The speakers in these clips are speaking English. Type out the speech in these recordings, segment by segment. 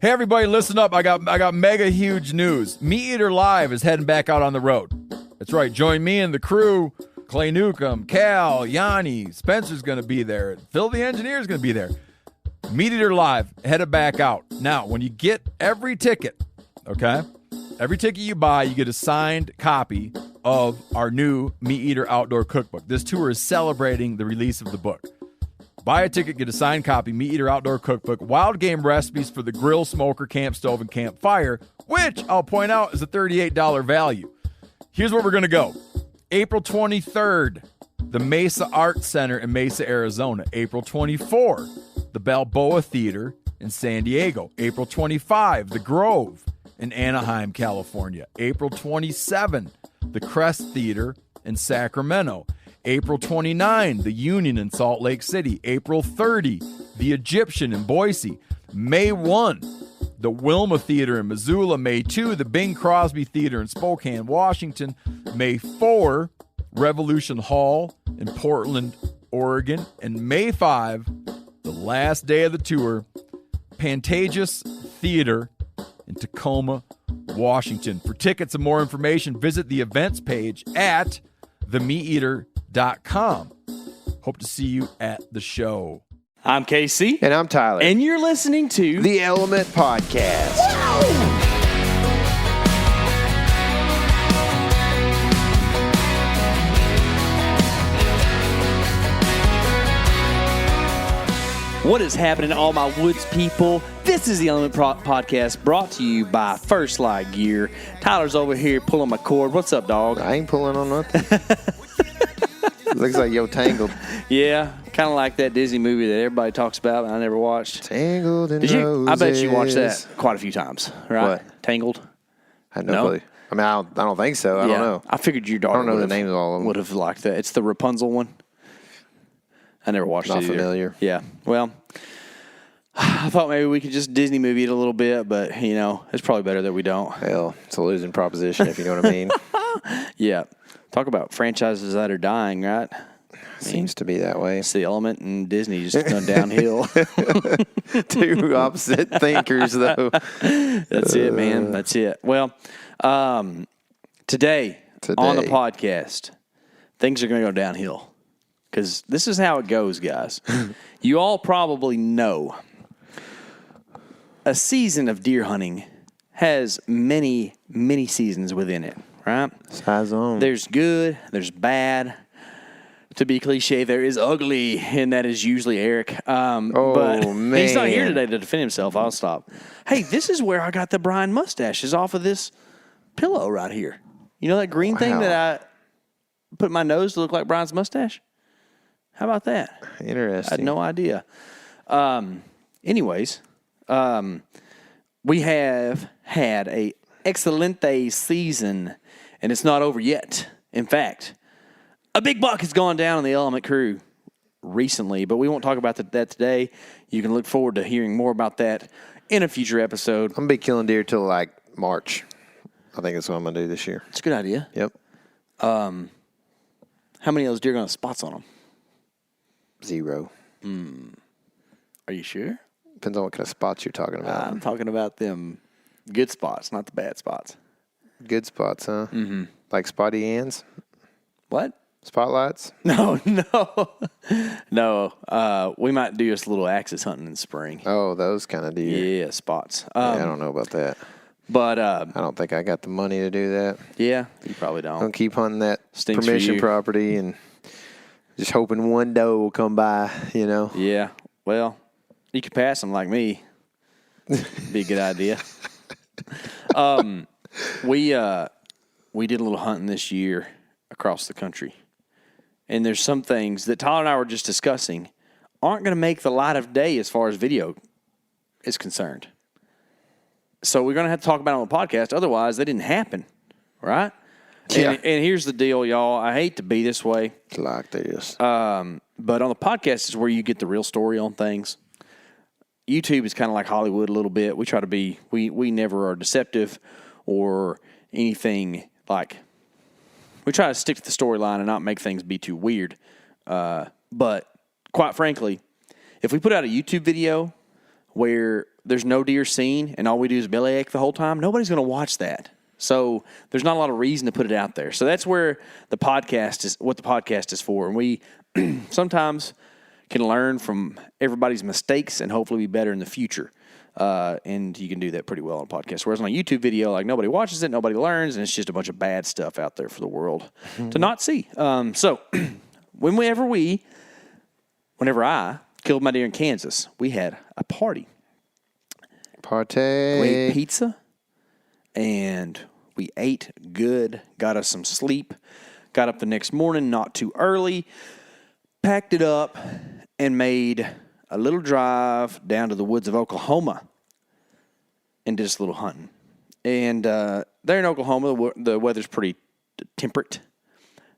Hey everybody, listen up. I got mega huge news. Meat Eater Live is heading back out on the road. That's right. Join me and the crew. Clay Newcomb, Cal, Yanni, Spencer's going to be there. Phil the Engineer's going to be there. Meat Eater Live, headed back out. Now, when you get every ticket, okay, every ticket you buy, you get a signed copy of our new Meat Eater Outdoor Cookbook. This tour is celebrating the release of the book. Buy a ticket, get a signed copy, Meat Eater Outdoor Cookbook, wild game recipes for the grill, smoker, camp stove, and campfire, which I'll point out is a $38 value. Here's where we're going to go. April 23rd, the Mesa Art Center in Mesa, Arizona. April 24, the Balboa Theater in San Diego. April 25, the Grove in Anaheim, California. April 27, the Crest Theater in Sacramento. April 29, the Union in Salt Lake City. April 30, the Egyptian in Boise. May 1, the Wilma Theater in Missoula. May 2, the Bing Crosby Theater in Spokane, Washington. May 4, Revolution Hall in Portland, Oregon. And May 5, the last day of the tour, Pantages Theater in Tacoma, Washington. For tickets and more information, visit the events page at themeateater.com. Hope to see you at the show. I'm KC. And I'm Tyler. And you're listening to The Element Podcast. Wow. What is happening, all my woods people? This is the Element Podcast, brought to you by First Light Gear. Tyler's over here pulling my cord. What's up, dog? I ain't pulling on nothing. Looks like yo tangled. Yeah, kind of like that Disney movie that everybody talks about and I never watched. Tangled in Did you? roses. I bet you watched that quite a few times, right? What? Tangled. I had no clue. I mean, I don't think so. I don't know. I figured your daughter I don't know the names of all of them. would have liked that. It's the Rapunzel one. I never watched it Not either. familiar. Yeah. Well, I thought maybe we could just Disney movie it a little bit, but, you know, it's probably better that we don't. Hell, it's a losing proposition, if you know what I mean. Yeah. Talk about franchises that are dying, right? Seems to be that way. It's the Element and Disney just going downhill. Two opposite thinkers, though. That's it, man. That's it. Well, today on the podcast, things are going to go downhill. Because this is how it goes, guys. You all probably know a season of deer hunting has many, many seasons within it, right? Size on. There's good, there's bad. To be cliche, there is ugly, and that is usually Eric. But man. He's not here today to defend himself. I'll stop. Hey, this is where I got the Brian mustaches off of this pillow right here. You know that green thing that I put my nose to look like Brian's mustache? How about that? Interesting. I had no idea. Anyways, we have had a excelente season, and it's not over yet. In fact, a big buck has gone down on the Element crew recently, but we won't talk about that today. You can look forward to hearing more about that in a future episode. I'm going to be killing deer till like March. I think that's what I'm going to do this year. It's a good idea. Yep. How many of those deer going to have spots on them? 0. Are you sure? Depends on what kind of spots you're talking about. I'm talking about them good spots, not the bad spots. Good spots, huh? Mm-hmm. Like spotty ends? What? Spotlights? No. We might do just a little axis hunting in spring. Oh, those kind of deer. Yeah, spots. I don't know about that. But I don't think I got the money to do that. yeah, you probably don't. I'm gonna keep hunting that Stinks for permission you. property and just hoping one doe will come by, you know. Yeah. Well, you could pass them like me. Be a good idea. We did a little hunting this year across the country. And there's some things that Tyler and I were just discussing aren't going to make the light of day as far as video is concerned. So we're going to have to talk about it on the podcast. Otherwise, they didn't happen, right? Yeah. And here's the deal, y'all. I hate to be this way. It's like this. But on the podcast is where you get the real story on things. YouTube is kind of like Hollywood a little bit. We try to be, we never are deceptive or anything like, we try to stick to the storyline and not make things be too weird. But quite frankly, if we put out a YouTube video where there's no deer seen and all we do is bellyache the whole time, nobody's going to watch that. So there's not a lot of reason to put it out there. So that's where the podcast is, what the podcast is for. And we sometimes can learn from everybody's mistakes and hopefully be better in the future. And you can do that pretty well on a podcast. Whereas on a YouTube video, like nobody watches it, nobody learns, and it's just a bunch of bad stuff out there for the world to not see. So whenever I killed my deer in Kansas, we had a party. We ate pizza, and we ate good, got us some sleep, got up the next morning not too early, packed it up, and made a little drive down to the woods of Oklahoma and did just a little hunting. And there in Oklahoma, the weather's pretty temperate,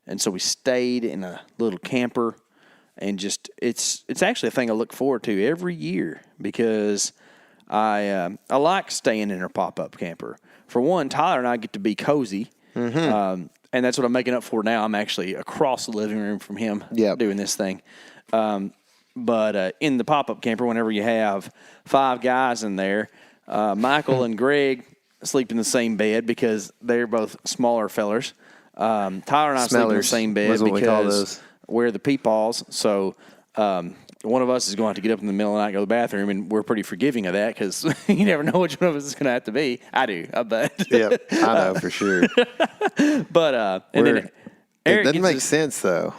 and so we stayed in a little camper, and just it's actually a thing I look forward to every year because I like staying in a pop-up camper. For one, Tyler and I get to be cozy, and that's what I'm making up for now. I'm actually across the living room from him doing this thing. But in the pop-up camper, whenever you have 5 guys in there, Michael and Greg sleep in the same bed because they're both smaller fellers. Tyler and I sleep in the same bed because we're the peepaws. So one of us is going to have to get up in the middle of the night and go to the bathroom, and we're pretty forgiving of that because you never know which one of us is going to have to be. I do, I bet. Yep, I know for sure. But and then Eric it doesn't make sense, though.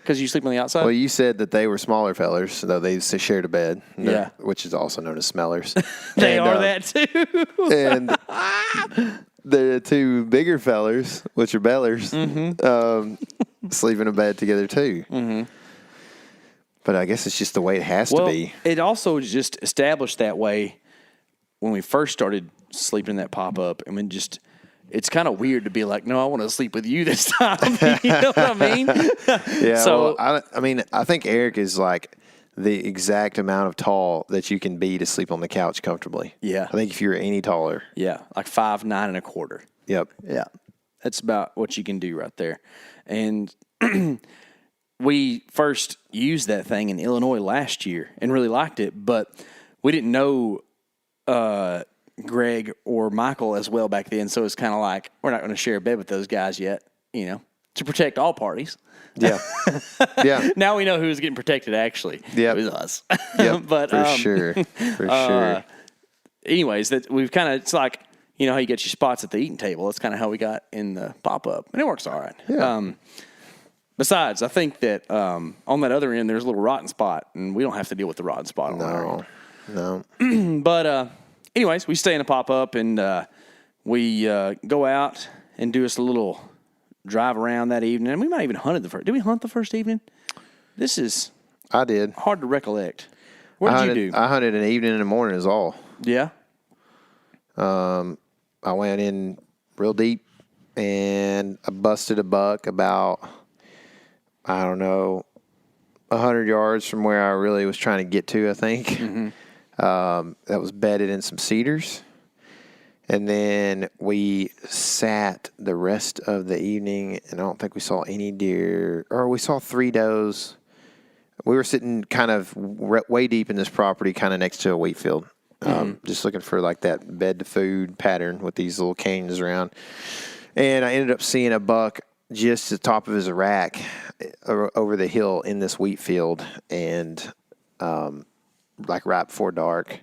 Because you sleep on the outside? Well, you said that they were smaller fellers, though they shared a bed, which is also known as smellers. They are that, too. And the 2 bigger fellers, which are bellers, sleep in a bed together, too. Mm-hmm. But I guess it's just the way it has to be. It also just established that way when we first started sleeping in that pop-up. I mean, just... It's kind of weird to be like, no, I want to sleep with you this time. You know what I mean? Yeah. So, well, I think Eric is like the exact amount of tall that you can be to sleep on the couch comfortably. Yeah. I think if you're any taller. Yeah, like 5'9" and a quarter. Yep. Yeah. That's about what you can do right there. And we first used that thing in Illinois last year and really liked it, but we didn't know Greg or Michael as well back then, so it's kind of like we're not going to share a bed with those guys yet, you know, to protect all parties. Yeah, yeah. Now we know who's getting protected. Actually, it was us. Yep, but for sure. Anyways, that we've kind of it's like you know how you get your spots at the eating table. That's kind of how we got in the pop up, and it works all right. Yeah. Besides, I think that on that other end there's a little rotten spot, and we don't have to deal with the rotten spot on our end. No. But anyways, we stay in a pop-up, and we go out and do us a little drive around that evening. And we might even hunted the first. Did we hunt the first evening? This is I did. hard to recollect. What did you do? I hunted an evening and a morning is all. Yeah? I went in real deep, and I busted a buck about, 100 yards from where I really was trying to get to, I think. Mm-hmm. That was bedded in some cedars. And then we sat the rest of the evening, and I don't think we saw any deer. Or we saw 3 does. We were sitting kind of way deep in this property, kind of next to a wheat field. Just looking for like that bed to food pattern with these little canes around. And I ended up seeing a buck just at the top of his rack over the hill in this wheat field, and like right before dark.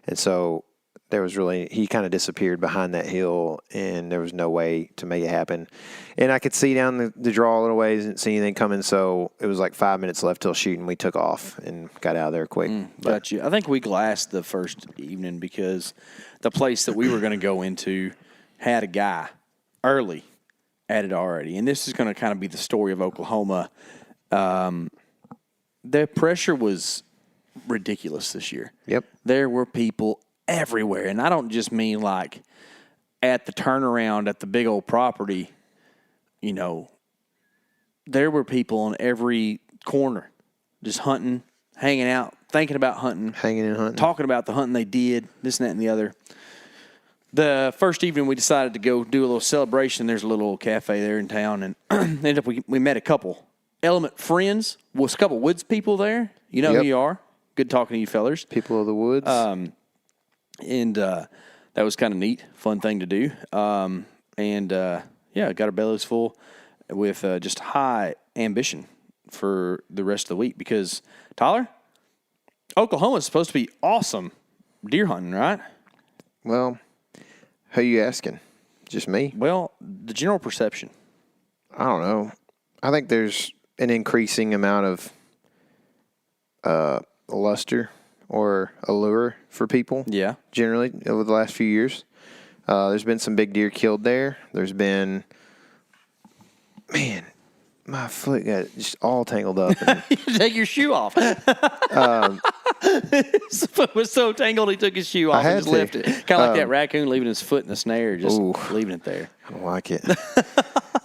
And so there was he kind of disappeared behind that hill, and there was no way to make it happen. And I could see down the draw a little ways, didn't see anything coming. So it was like 5 minutes left till shooting. We took off and got out of there quick. Got you. I think we glassed the first evening because the place that we were going to go into had a guy early at it already. And this is going to kind of be the story of Oklahoma. The pressure was ridiculous this year. Yep. There were people everywhere. And I don't just mean like at the turnaround at the big old property, you know, there were people on every corner just hunting, hanging out, thinking about hunting. Hanging and hunting. Talking about the hunting they did, this and that and the other. The first evening we decided to go do a little celebration. There's a little cafe there in town, and ended up we met a couple Element friends. Was a couple Woods people there. You know who you are. Good talking to you fellers. People of the woods. And that was kind of neat, fun thing to do. Yeah, got our bellies full with just high ambition for the rest of the week because, Tyler, Oklahoma is supposed to be awesome deer hunting, right? Well, who you asking? Just me? Well, the general perception. I don't know. I think there's an increasing amount of luster or allure for people. Yeah. Generally, over the last few years. There's been some big deer killed there. There's been, man, my foot got just all tangled up. Take your shoe off. His foot was so tangled he took his shoe off and just left it. Kind of like that raccoon leaving his foot in the snare, just leaving it there. I don't like it.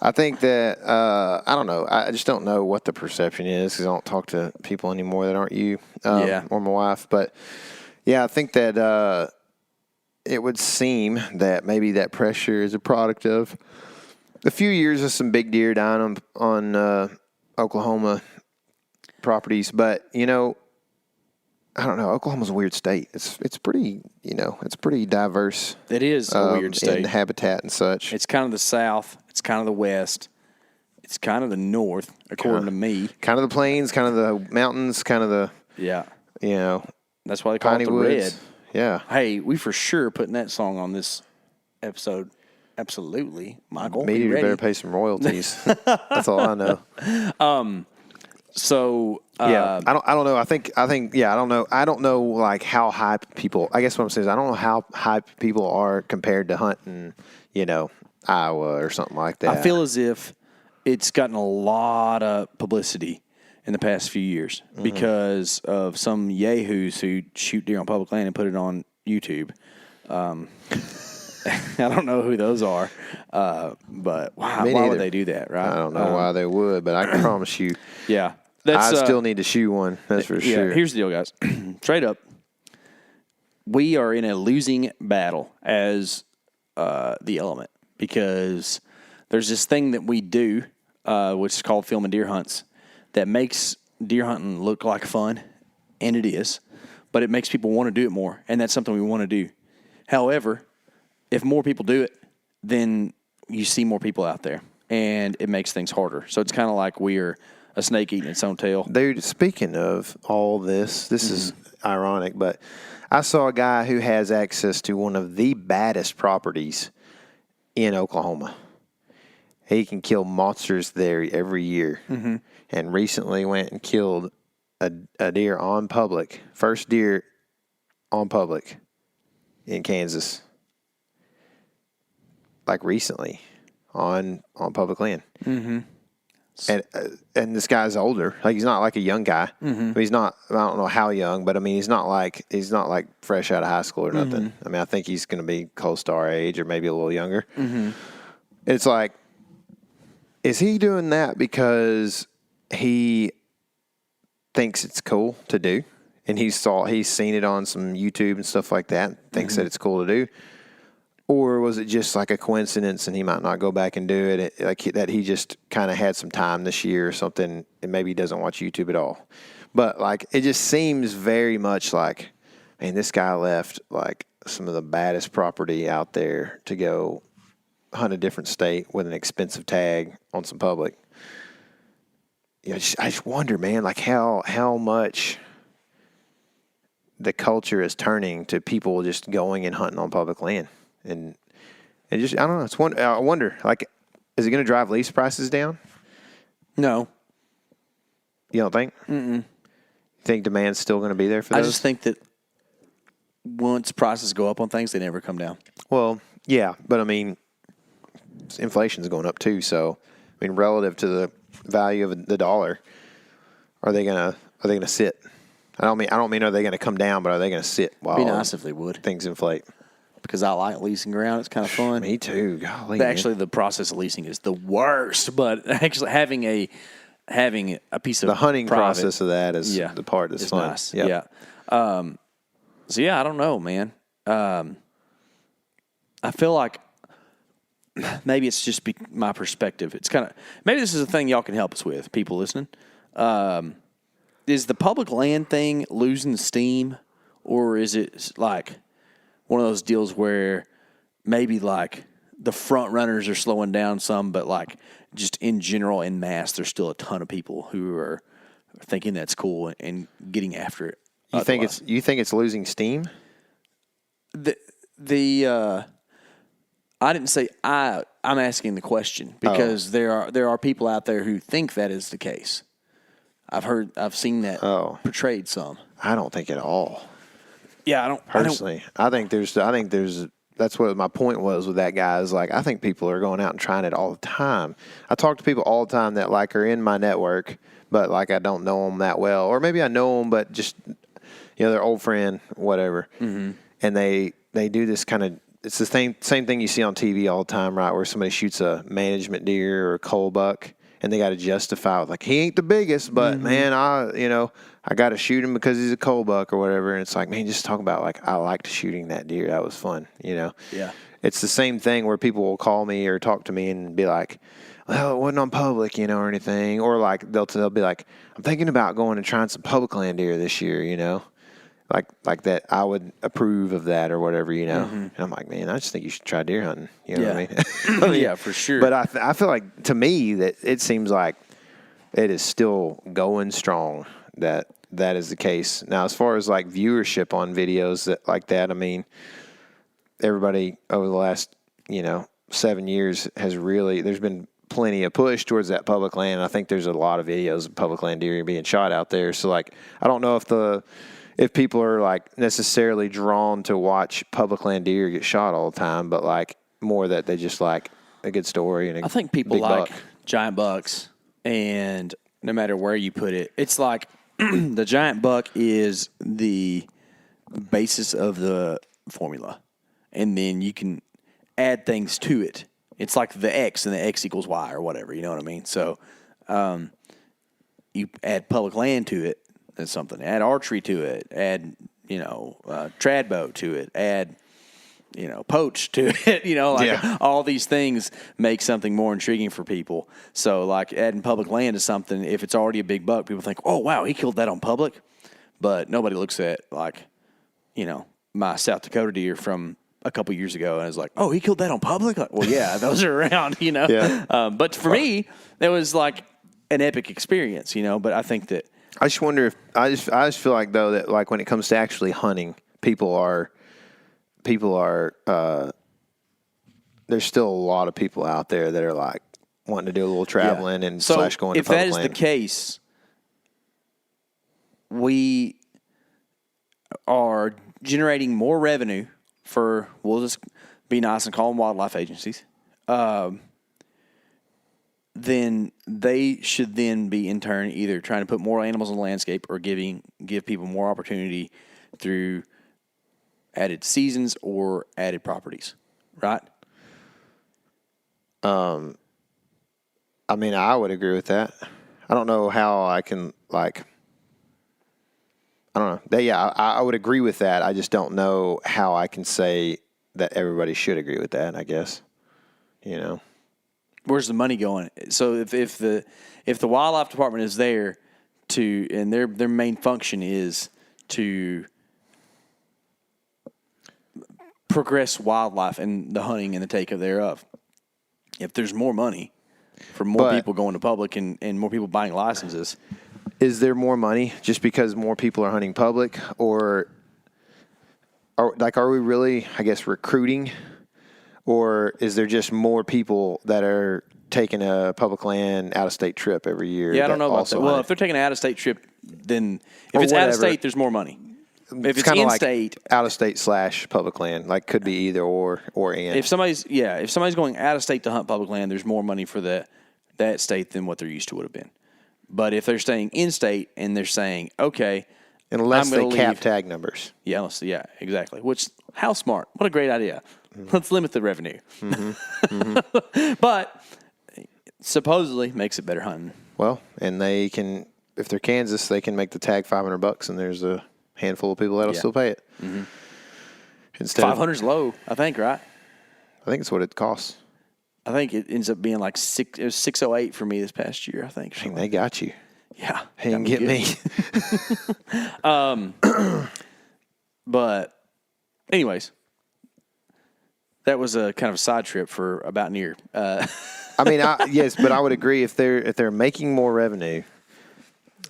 I think that, I don't know. I just don't know what the perception is because I don't talk to people anymore that aren't you or my wife. But, yeah, I think that it would seem that maybe that pressure is a product of a few years of some big deer dying on Oklahoma properties. But, you know, I don't know. Oklahoma's a weird state. It's pretty, it's pretty diverse. It is a weird state. In habitat and such. It's kind of the South. It's kind of the West. It's kind of the North, according to me. Kind of the plains, kind of the mountains, kind of the, That's why they call it the woods. Red. Yeah. Hey, we for sure putting that song on this episode. Absolutely, Michael. Meat Eater better pay some royalties. That's all I know. So I don't know. I think I don't know. I don't know like how hype people. I guess what I'm saying is I don't know how hype people are compared to hunting, Iowa or something like that. I feel as if it's gotten a lot of publicity in the past few years because of some yahoos who shoot deer on public land and put it on YouTube. I don't know who those are, but why would they do that, right? I don't know why they would, but I can promise you. Yeah. I still need to shoe one, that's for sure. Here's the deal, guys. Straight up, we are in a losing battle as the element because there's this thing that we do, which is called filming deer hunts, that makes deer hunting look like fun, and it is, but it makes people want to do it more, and that's something we want to do. However, if more people do it, then you see more people out there, and it makes things harder. So it's kind of like we're a snake eating its own tail. Dude, speaking of all this is ironic, but I saw a guy who has access to one of the baddest properties in Oklahoma. He can kill monsters there every year. Mm-hmm. And recently went and killed a deer on public. First deer on public in Kansas. Like recently on public land. Mm-hmm. And this guy's older. Like he's not like a young guy. Mm-hmm. He's not. I don't know how young, but I mean he's not like fresh out of high school or nothing. Mm-hmm. I mean I think he's going to be close to our age or maybe a little younger. Mm-hmm. It's like, is he doing that because he thinks it's cool to do, and he's seen it on some YouTube and stuff like that, thinks that it's cool to do? Or was it just like a coincidence and he might not go back and do it, like that he just kind of had some time this year or something and maybe he doesn't watch YouTube at all? But like it just seems very much like, man, this guy left like some of the baddest property out there to go hunt a different state with an expensive tag on some public. I just wonder, man, like how much the culture is turning to people just going and hunting on public land. And just, I don't know. I wonder, like, is it going to drive lease prices down? No. You don't think? Mm-mm. You think demand's still going to be there for those? I just think that once prices go up on things, they never come down. Well, yeah, but I mean, inflation's going up too. So, I mean, relative to the value of the dollar, are they gonna sit? I don't mean are they going to come down, but are they going to sit while It'd be nice if they would. Things inflate? Because I like leasing ground. It's kind of fun. Me too. Golly, actually, the process of leasing is the worst. But actually, having a piece of the hunting private, process of that is the part that's fun. Nice. Yep. Yeah. So yeah, I don't know, man. I feel like maybe it's just my perspective. It's kind of maybe this is a thing y'all can help us with, people listening. is the public land thing losing steam, or is it like one of those deals where maybe like the front runners are slowing down some, but like just in general, in mass, there's still a ton of people who are thinking that's cool and getting after it. You think it's losing steam? I didn't say I'm asking the question because there are people out there who think that is the case. I've seen that portrayed some. I don't think at all. Yeah, I don't personally. I think there's that's what my point was with that guy is like I think people are going out and trying it all the time. I talk to people all the time that like are in my network, but like I don't know them that well, or maybe I know them, but just they're old friend, whatever. Mm-hmm. And they do this kind of. It's the same thing you see on TV all the time, right? Where somebody shoots a management deer or a coal buck, and they got to justify it like he ain't the biggest, but man, I got to shoot him because he's a coal buck or whatever. And it's like, man, just talk about like I liked shooting that deer. That was fun, Yeah. It's the same thing where people will call me or talk to me and be like, well, it wasn't on public, or anything, or like they'll be like, I'm thinking about going and trying some public land deer this year, Like that, I would approve of that or whatever, And I'm like, man, I just think you should try deer hunting. You know what I mean? Yeah, for sure. But I feel like, to me, that it seems like it is still going strong that is the case. Now, as far as like viewership on videos like that, I mean, everybody over the last, 7 years has really, there's been plenty of push towards that public land. I think there's a lot of videos of public land deer being shot out there. So like, I don't know if people are like necessarily drawn to watch public land deer get shot all the time, but like more that they just like a good story and I think people like buck. giant bucks, and no matter where you put it, it's like the giant buck is the basis of the formula, and then you can add things to it. It's like the X and the X equals Y or whatever, you know what I mean? So you add public land to it. That's something. Add archery to it. Add, trad bow to it. Add, poach to it. All these things make something more intriguing for people. So, like adding public land to something, if it's already a big buck, people think, oh, wow, he killed that on public. But nobody looks at, like, my South Dakota deer from a couple years ago and is like, oh, he killed that on public? Like, well, yeah, those are around, Yeah. But for me, it was like an epic experience, but I think that, I just wonder if I just feel like though that like when it comes to actually hunting, people are there's still a lot of people out there that are like wanting to do a little traveling and so slash going to if public that is land. the case, we are generating more revenue for, we'll just be nice and call them wildlife agencies. Then they should then be in turn either trying to put more animals on the landscape or give people more opportunity through added seasons or added properties, right? I mean, I would agree with that. I don't know how I can I don't know. I would agree with that. I just don't know how I can say that everybody should agree with that, I guess. Where's the money going? So if the wildlife department is there and their main function is to progress wildlife and the hunting and the take of thereof, if there's more money for more people going to public and more people buying licenses, is there more money just because more people are hunting public, or are we really, I guess, recruiting? Or is there just more people that are taking a public land out-of-state trip every year? Yeah, I don't know about that. Well, if they're taking an out-of-state trip, then if it's out-of-state, there's more money. If it's in-state, like out-of-state / public land, like could be either or and. If somebody's going out-of-state to hunt public land, there's more money for that state than what they're used to would have been. But if they're staying in-state and they're saying, okay, unless they cap tag numbers. Yeah, exactly. Which, how smart. What a great idea. Let's limit the revenue. But supposedly makes it better hunting. Well, and they can, if they're Kansas, they can make the tag $500, and there's a handful of people that'll still pay it. Mm-hmm. Instead, 500's low, I think, right? I think it's what it costs. I think it ends up being like it was 608 for me this past year, I think. They got you. Yeah. He didn't get me. But anyways, that was a kind of a side trip for about an year. I mean, yes, but I would agree if they're making more revenue,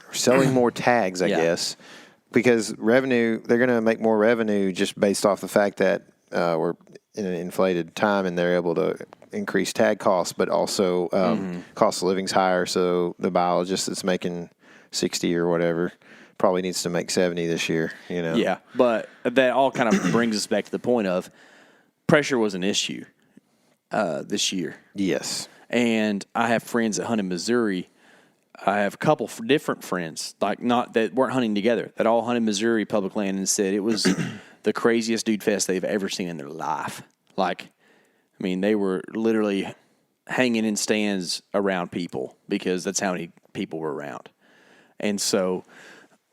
or selling more tags, I guess, because revenue, they're going to make more revenue just based off the fact that we're in an inflated time and they're able to increase tag costs, but also cost of living's higher. So the biologist that's making 60 or whatever probably needs to make 70 this year, you know? Yeah, but that all kind of brings us back to the point of pressure was an issue this year. Yes. And I have friends that hunt in Missouri. I have a couple different friends, like not that weren't hunting together, that all hunted Missouri public land and said it was the craziest dude fest they've ever seen in their life. Like, I mean, they were literally hanging in stands around people because that's how many people were around. And so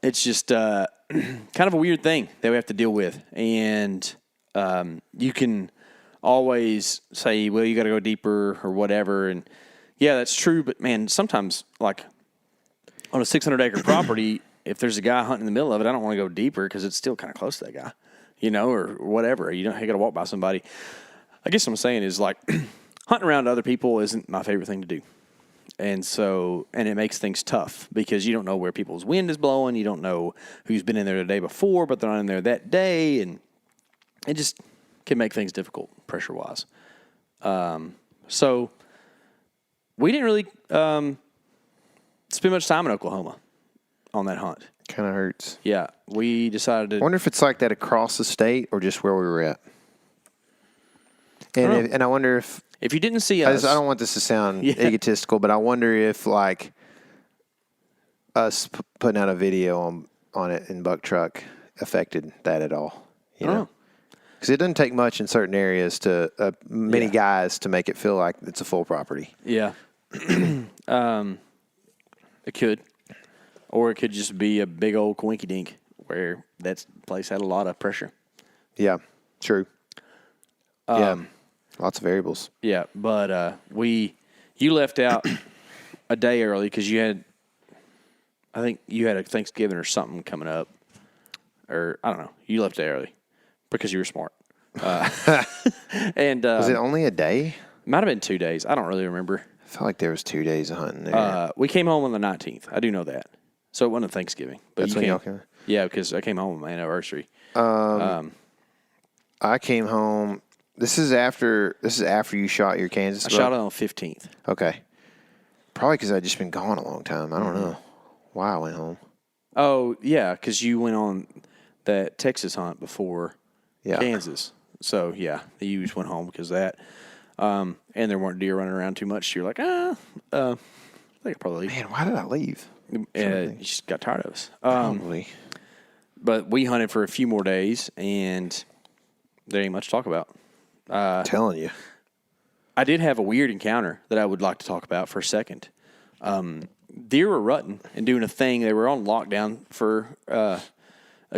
it's just kind of a weird thing that we have to deal with. And you can always say, well, you got to go deeper or whatever. And yeah, that's true. But man, sometimes like on a 600-acre property, if there's a guy hunting in the middle of it, I don't want to go deeper because it's still kind of close to that guy, you know, or whatever. You got to walk by somebody. I guess what I'm saying is like hunting around other people isn't my favorite thing to do. And so, and it makes things tough because you don't know where people's wind is blowing. You don't know who's been in there the day before, but they're not in there that day. And it just can make things difficult pressure-wise. So we didn't really spend much time in Oklahoma on that hunt. Kind of hurts. Yeah, we decided to. I wonder if it's like that across the state or just where we were at. And I wonder if you didn't see us. I don't want this to sound egotistical, but I wonder if like us putting out a video on it in buck truck affected that at all. You know, because it doesn't take much in certain areas to many guys to make it feel like it's a full property. Yeah, it could, or it could just be a big old coinky dink where that place had a lot of pressure. Yeah, true. Yeah. Lots of variables. Yeah, but you left out a day early because I think you had a Thanksgiving or something coming up, or I don't know. You left a day early because you were smart. And was it only a day? Might have been 2 days. I don't really remember. I felt like there was 2 days of hunting there. We came home on the 19th. I do know that. So it wasn't a Thanksgiving. But That's when y'all came? Yeah, because I came home on my anniversary. I came home. This is after you shot your Kansas buck? I shot it on the 15th. Okay. Probably because I'd just been gone a long time. I don't know why I went home. Oh, yeah, because you went on that Texas hunt before Kansas. So, yeah, you just went home because of that. And there weren't deer running around too much. So you're like, I think I'll probably leave. Man, why did I leave? You just got tired of us. Probably. But we hunted for a few more days, and there ain't much to talk about. Telling you. I did have a weird encounter that I would like to talk about for a second. Deer were rutting and doing a thing. They were on lockdown for a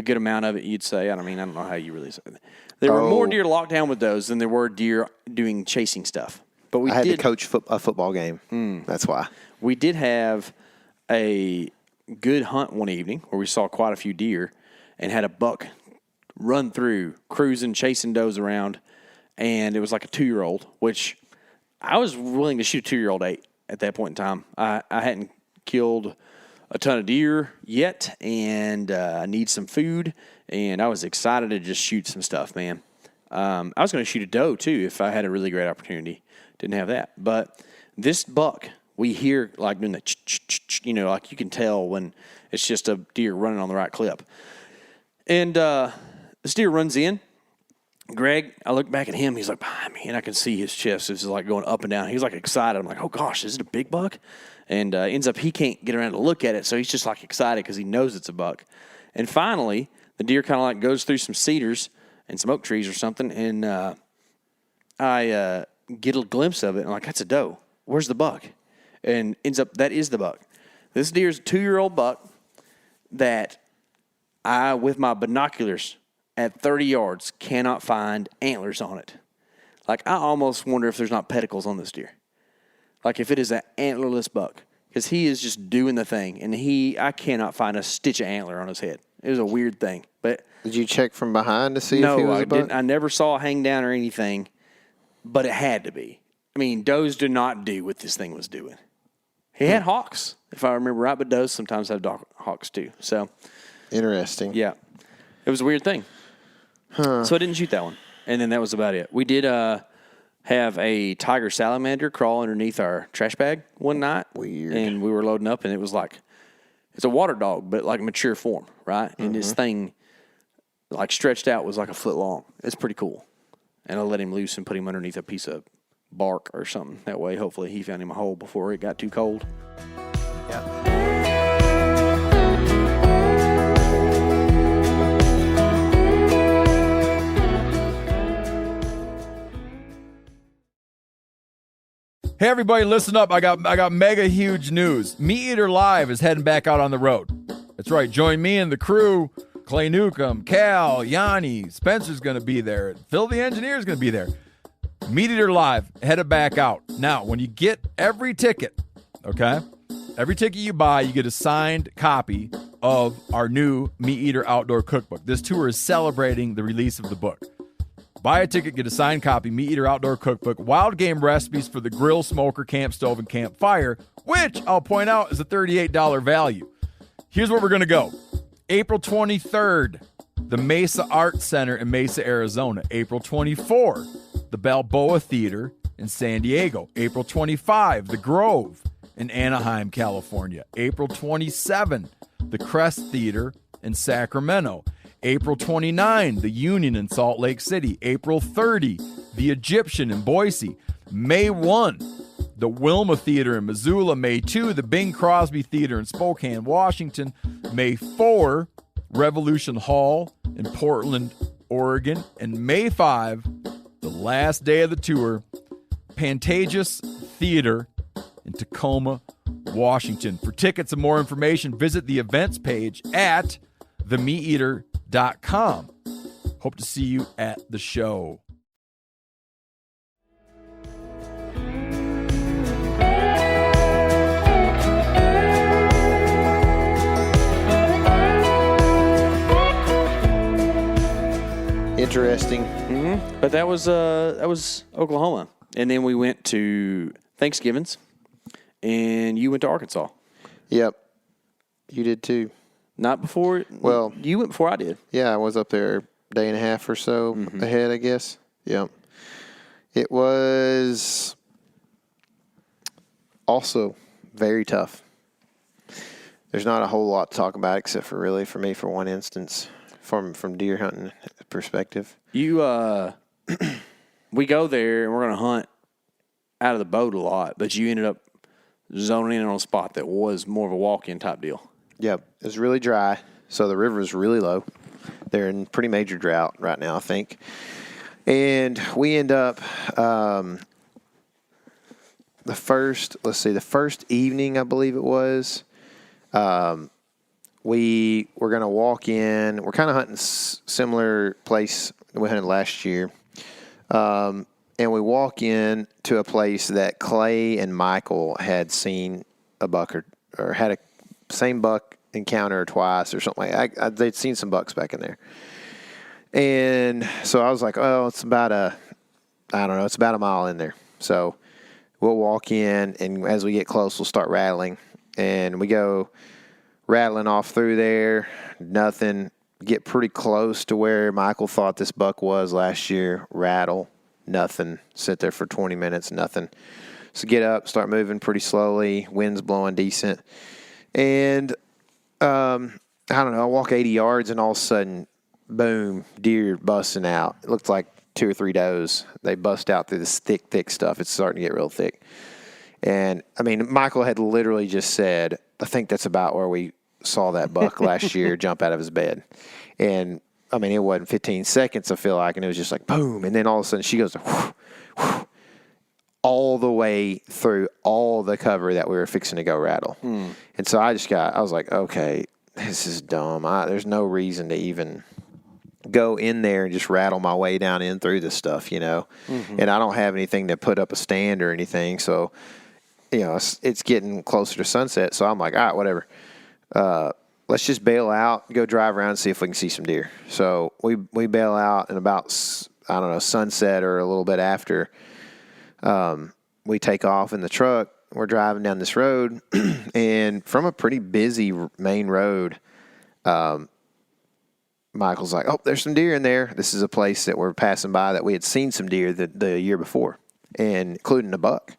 good amount of it, you'd say. I don't know how you really say it. There were more deer locked down with those than there were deer doing chasing stuff. But I had to coach a football game. That's why. We did have a good hunt one evening where we saw quite a few deer and had a buck run through, cruising, chasing does around. And it was like a 2-year-old, which I was willing to shoot a 2-year-old at that point in time. I hadn't killed a ton of deer yet, and I need some food, and I was excited to just shoot some stuff, man. I was going to shoot a doe, too, if I had a really great opportunity. Didn't have that. But this buck, we hear like doing the like you can tell when it's just a deer running on the right clip. And this deer runs in. Greg, I look back at him. He's like behind me, and I can see his chest. It's like going up and down. He's like excited. I'm like, oh gosh, is it a big buck? And ends up he can't get around to look at it, so he's just like excited because he knows it's a buck. And finally, the deer kind of like goes through some cedars and some oak trees or something, and I get a glimpse of it. And I'm like, that's a doe. Where's the buck? And ends up that is the buck. This deer's a 2-year-old buck that I, with my binoculars at 30 yards, cannot find antlers on it. Like, I almost wonder if there's not pedicles on this deer. Like, if it is an antlerless buck. because he is just doing the thing, and I cannot find a stitch of antler on his head. It was a weird thing, but Did you check from behind to see if he was a buck? didn't. I never saw a hang down or anything, but it had to be. I mean, does do not do what this thing was doing. He had hawks, if I remember right, but does sometimes have hawks too. So Interesting. yeah, it was a weird thing. So I didn't shoot that one, and then that was about it. We did have a tiger salamander crawl underneath our trash bag one night. Weird. And we were loading up, and it was like, it's a water dog, but like mature form, right? And this thing, like stretched out, was like a foot long. It's pretty cool. And I let him loose and put him underneath a piece of bark or something. That way, hopefully, he found him a hole before it got too cold. Hey everybody, listen up. I got mega huge news. Meat Eater Live is heading back out on the road. That's right. Join me and the crew. Clay Newcomb, Cal, Yanni, Spencer's going to be there. Phil the engineer's going to be there. Meat Eater Live headed back out. Now, when you get every ticket, okay? Every ticket you buy, you get a signed copy of our new Meat Eater Outdoor Cookbook. This tour is celebrating the release of the book. Buy a ticket, get a signed copy, Meat Eater Outdoor Cookbook, wild game recipes for the grill, smoker, camp stove, and campfire, which I'll point out is a $38 value. Here's where we're going to go. April 23rd, the Mesa Arts Center in Mesa, Arizona. April 24, the Balboa Theater in San Diego. April 25, the Grove in Anaheim, California. April 27, the Crest Theater in Sacramento. April 29, the Union in Salt Lake City. April 30, the Egyptian in Boise. May 1, the Wilma Theater in Missoula. May 2, the Bing Crosby Theater in Spokane, Washington. May 4, Revolution Hall in Portland, Oregon. And May 5, the last day of the tour, Pantages Theater in Tacoma, Washington. For tickets and more information, visit the events page at themeateater.com. Hope to see you at the show. Interesting. But that was Oklahoma, and then we went to Thanksgiving's, and you went to Arkansas. Yep. You did too. Not before. Well, you went before I did. Yeah, I was up there a day and a half or so ahead, I guess. Yep. It was also very tough. There's not a whole lot to talk about except for really for me, for one instance, from deer hunting perspective. You we go there and we're gonna hunt out of the boat a lot, but you ended up zoning in on a spot that was more of a walk-in type deal. Yep. It was really dry, so the river is really low. They're in pretty major drought right now, I think. And we end up the first evening, I believe it was, we were going to walk in. We're kind of hunting similar place we hunted last year. And we walk in to a place that Clay and Michael had seen a buck or had a same buck encounter twice or something like that. They'd seen some bucks back in there. And so I was like, oh, it's about a mile in there. So we'll walk in, and as we get close, we'll start rattling. And we go rattling off through there, nothing. Get pretty close to where Michael thought this buck was last year, rattle, nothing. Sit there for 20 minutes, nothing. So get up, start moving pretty slowly, wind's blowing decent. And I don't know, I walk 80 yards, and all of a sudden, boom, deer busting out. It looked like 2 or 3 does. They bust out through this thick stuff. It's starting to get real thick. And, I mean, Michael had literally just said, I think that's about where we saw that buck last year jump out of his bed. And, I mean, it wasn't 15 seconds, I feel like, and it was just like, boom. And then all of a sudden she goes, whoosh, whoosh, all the way through all the cover that we were fixing to go rattle. And so I was like, okay, this is dumb. There's no reason to even go in there and just rattle my way down in through this stuff, you know. And I don't have anything to put up a stand or anything. So it's getting closer to sunset. So I'm like, all right, whatever. Let's just bail out, go drive around and see if we can see some deer. So we bail out, and about, I don't know, sunset or a little bit after, we take off in the truck. We're driving down this road, and from a pretty busy main road, Michael's like, oh, there's some deer in there. This is a place that we're passing by that we had seen some deer the year before, and including a buck.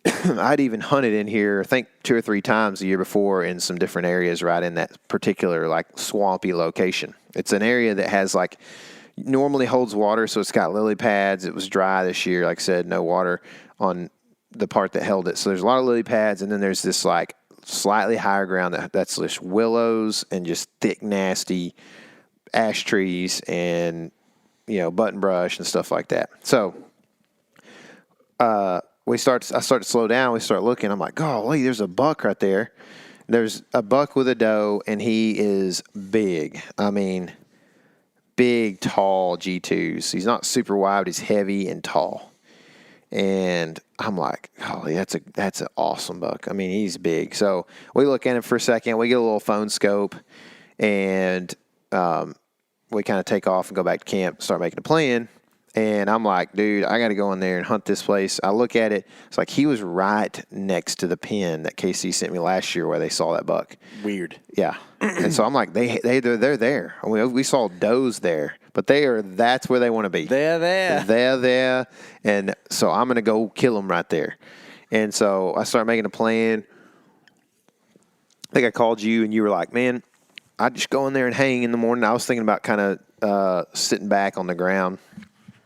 I'd even hunted in here, I think 2 or 3 times the year before in some different areas right in that particular like swampy location. It's an area that has like normally holds water, so it's got lily pads. It was dry this year, like I said, no water on the part that held it. So there's a lot of lily pads, and then there's this like slightly higher ground that's just willows and just thick, nasty ash trees and, button brush and stuff like that. So I start to slow down. We start looking. I'm like, golly, there's a buck right there. There's a buck with a doe, and he is big. I mean, big, tall G2s. He's not super wide, but he's heavy and tall. And I'm like, golly, that's an awesome buck. I mean, he's big. So we look at him for a second. We get a little phone scope, and we kind of take off and go back to camp, start making a plan. And I'm like, dude, I got to go in there and hunt this place. I look at it. It's like he was right next to the pen that KC sent me last year where they saw that buck. Weird. Yeah. And so I'm like, they're there. I mean, we saw does there, but that's where they want to be. They're there. And so I'm going to go kill them right there. And so I started making a plan. I think I called you, and you were like, man, I'd just go in there and hang in the morning. I was thinking about kind of sitting back on the ground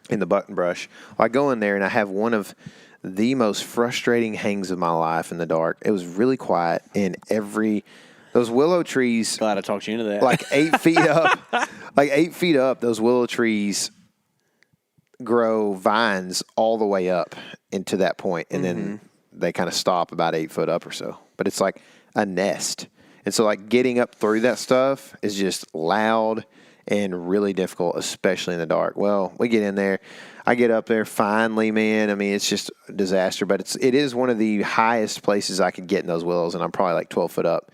in the button brush. I go in there, and I have one of the most frustrating hangs of my life in the dark. It was really quiet, and those willow trees. Glad I talked you into that. Like 8 feet up, those willow trees grow vines all the way up into that point, and then they kind of stop about 8 foot up or so. But it's like a nest. And so like getting up through that stuff is just loud and really difficult, especially in the dark. Well, we get in there. I get up there finally, man. I mean, it's just a disaster, but it is one of the highest places I could get in those willows, and I'm probably like 12 foot up.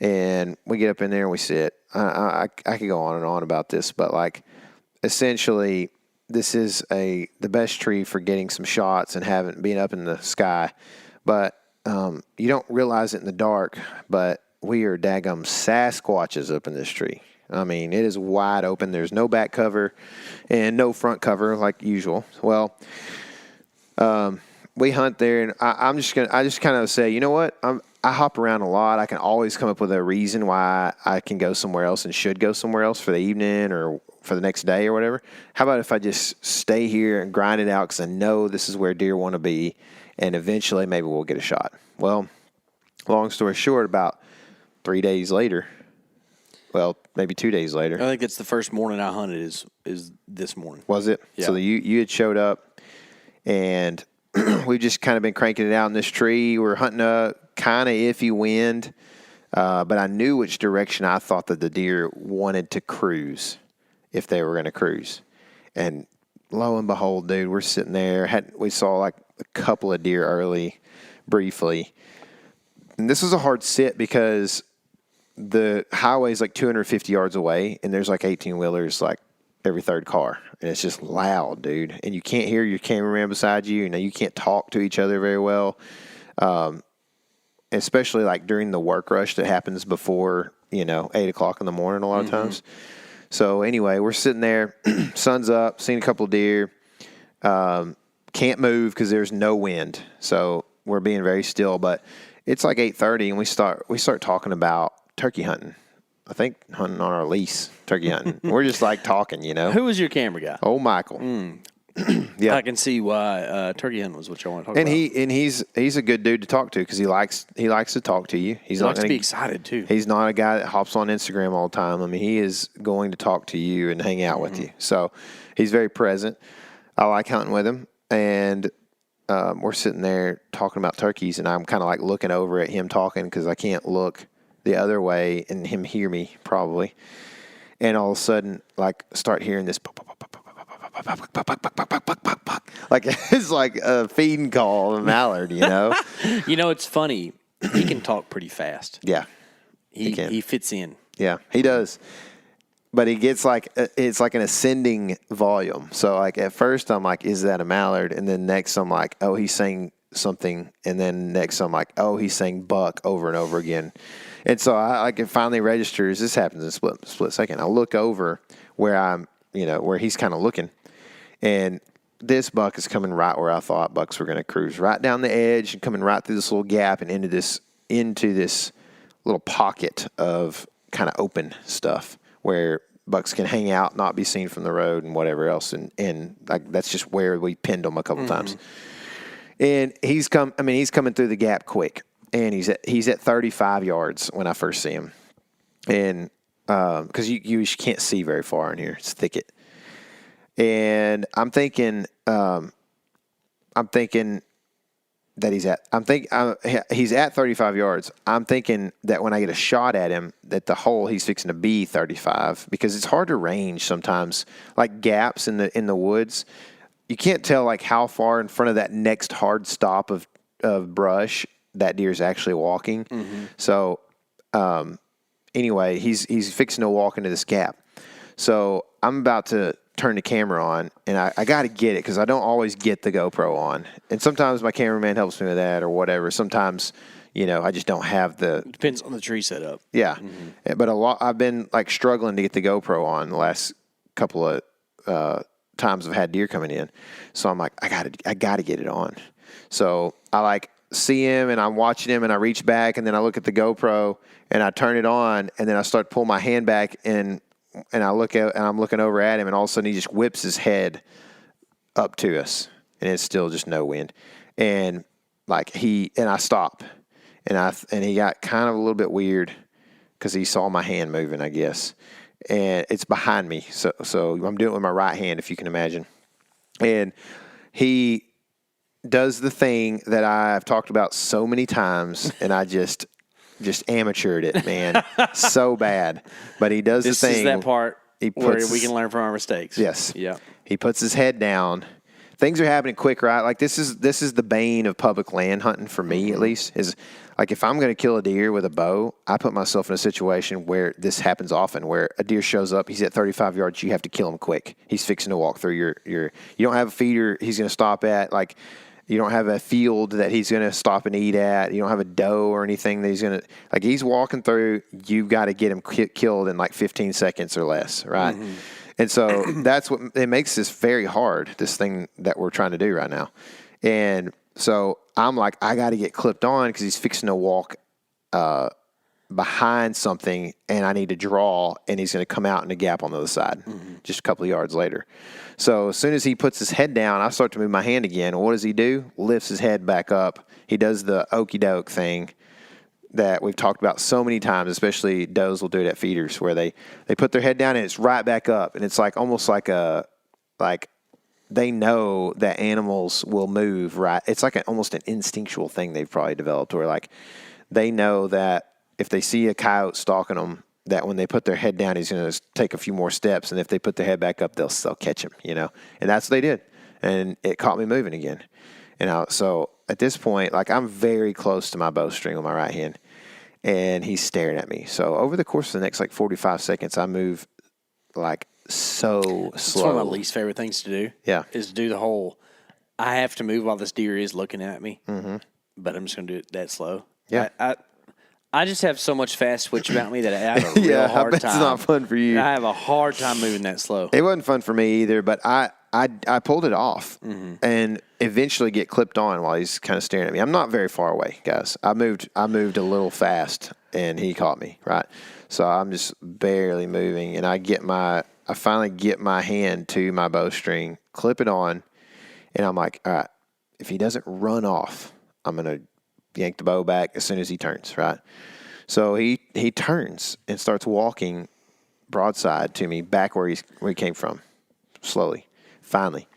And we get up in there and we sit. I could go on and on about this, but like essentially this is the best tree for getting some shots and being up in the sky. But you don't realize it in the dark, but we are daggum Sasquatches up in this tree. I mean, it is wide open. There's no back cover and no front cover like usual. Well, we hunt there, and I just kind of say, you know what? I hop around a lot. I can always come up with a reason why I can go somewhere else and should go somewhere else for the evening or for the next day or whatever. How about if I just stay here and grind it out because I know this is where deer want to be, and eventually maybe we'll get a shot. Well, long story short, about 3 days later, well, maybe 2 days later. I think it's the first morning I hunted is this morning. Was it? Yeah. So you had showed up, and we've just kind of been cranking it out in this tree. We're hunting a kind of iffy wind, but I knew which direction I thought that the deer wanted to cruise if they were going to cruise. And lo and behold, dude, we're sitting there. We saw like a couple of deer early, briefly. And this was a hard sit because the highway's like 250 yards away, and there's like 18-wheelers like every third car, and it's just loud, dude. And you can't hear your cameraman beside you. You can't talk to each other very well, especially like during the work rush that happens before 8 o'clock in the morning a lot of times. So anyway, we're sitting there, sun's up, seen a couple of deer, can't move because there's no wind, so we're being very still. But it's like 8:30, and we start talking about turkey hunting. I think hunting on our lease, turkey hunting. We're just like talking, Who was your camera guy? Oh, Michael. Yeah, I can see why turkey hunting was what you want to talk about. And he's a good dude to talk to because he likes to talk to you. He likes to be excited too. He's not a guy that hops on Instagram all the time. I mean, he is going to talk to you and hang out with you. So he's very present. I like hunting with him, and we're sitting there talking about turkeys, and I'm kind of like looking over at him talking because I can't look the other way and him hear me probably. And all of a sudden, like, start hearing this like it's like a feeding call of a mallard, you know? You know, it's funny. He can talk pretty fast. Yeah. He can. He fits in. Yeah, he does. But he gets like, it's like an ascending volume. So like at first I'm like, is that a mallard? And then next I'm like, oh, he's saying something. And then next I'm like, oh, he's saying buck over and over again. And so I can finally registers. This happens in a split second. I look over where I'm, where he's kind of looking. And this buck is coming right where I thought bucks were going to cruise, right down the edge and coming right through this little gap and into this little pocket of kind of open stuff where bucks can hang out, not be seen from the road and whatever else. And like, that's just where we pinned him a couple times. And he's coming through the gap quick. And he's at 35 yards when I first see him. And because you can't see very far in here. It's thicket. And I'm thinking that he's at 35 yards. I'm thinking that when I get a shot at him, that the hole he's fixing to be 35, because it's hard to range sometimes, like gaps in the woods. You can't tell like how far in front of that next hard stop of brush that deer's actually walking. So anyway, he's fixing to walk into this gap. So I'm about to turn the camera on, and I got to get it because I don't always get the GoPro on. And sometimes my cameraman helps me with that or whatever. Sometimes, I just don't have the... Depends on the tree setup. Yeah. But I've been like struggling to get the GoPro on the last couple of times I've had deer coming in. So I'm like, I got to get it on. So I like see him and I'm watching him and I reach back and then I look at the GoPro and I turn it on and then I start to pull my hand back and I'm looking over at him, and all of a sudden he just whips his head up to us, and it's still just no wind. And like I stop, and he got kind of a little bit weird because he saw my hand moving, I guess, and it's behind me. So I'm doing it with my right hand, if you can imagine. And he does the thing that I've talked about so many times, and I just amateured it, man, so bad. But he does the thing. This is that part where we can learn from our mistakes. Yes. Yeah. He puts his head down. Things are happening quick, right? Like this is the bane of public land hunting for me, at least, is like if I'm going to kill a deer with a bow, I put myself in a situation where this happens often, where a deer shows up, he's at 35 yards, you have to kill him quick. He's fixing to walk through your you don't have a feeder he's going to stop at, like you don't have a field that he's going to stop and eat at. You don't have a doe or anything that he's going to, like he's walking through, you've got to get him killed in like 15 seconds or less, right? And so that's what, it makes this very hard, this thing that we're trying to do right now. And so I'm like, I got to get clipped on because he's fixing to walk behind something and I need to draw and he's going to come out in a gap on the other side just a couple of yards later. So as soon as he puts his head down, I start to move my hand again. And what does he do? Lifts his head back up. He does the okey doke thing that we've talked about so many times, especially does will do it at feeders, where they put their head down and it's right back up. And it's like almost like they know that animals will move, right? It's like almost an instinctual thing they've probably developed, where like they know that if they see a coyote stalking them, that when they put their head down, he's going to take a few more steps. And if they put their head back up, they'll catch him, And that's what they did. And it caught me moving again. So at this point, like I'm very close to my bowstring on my right hand and he's staring at me. So over the course of the next like 45 seconds, I move like so slow. It's one of my least favorite things to do. Yeah. Is to do the whole, I have to move while this deer is looking at me, but I'm just going to do it that slow. Yeah. I just have so much fast switch about me that I have a real hard time. It's not fun for you. I have a hard time moving that slow. It wasn't fun for me either, but I pulled it off and eventually get clipped on while he's kind of staring at me. I'm not very far away, guys. I moved a little fast and he caught me, right? So I'm just barely moving and I finally get my hand to my bowstring, clip it on, and I'm like, all right, if he doesn't run off, I'm going to yank the bow back as soon as he turns, right? So he turns and starts walking broadside to me back where he came from, slowly. Finally,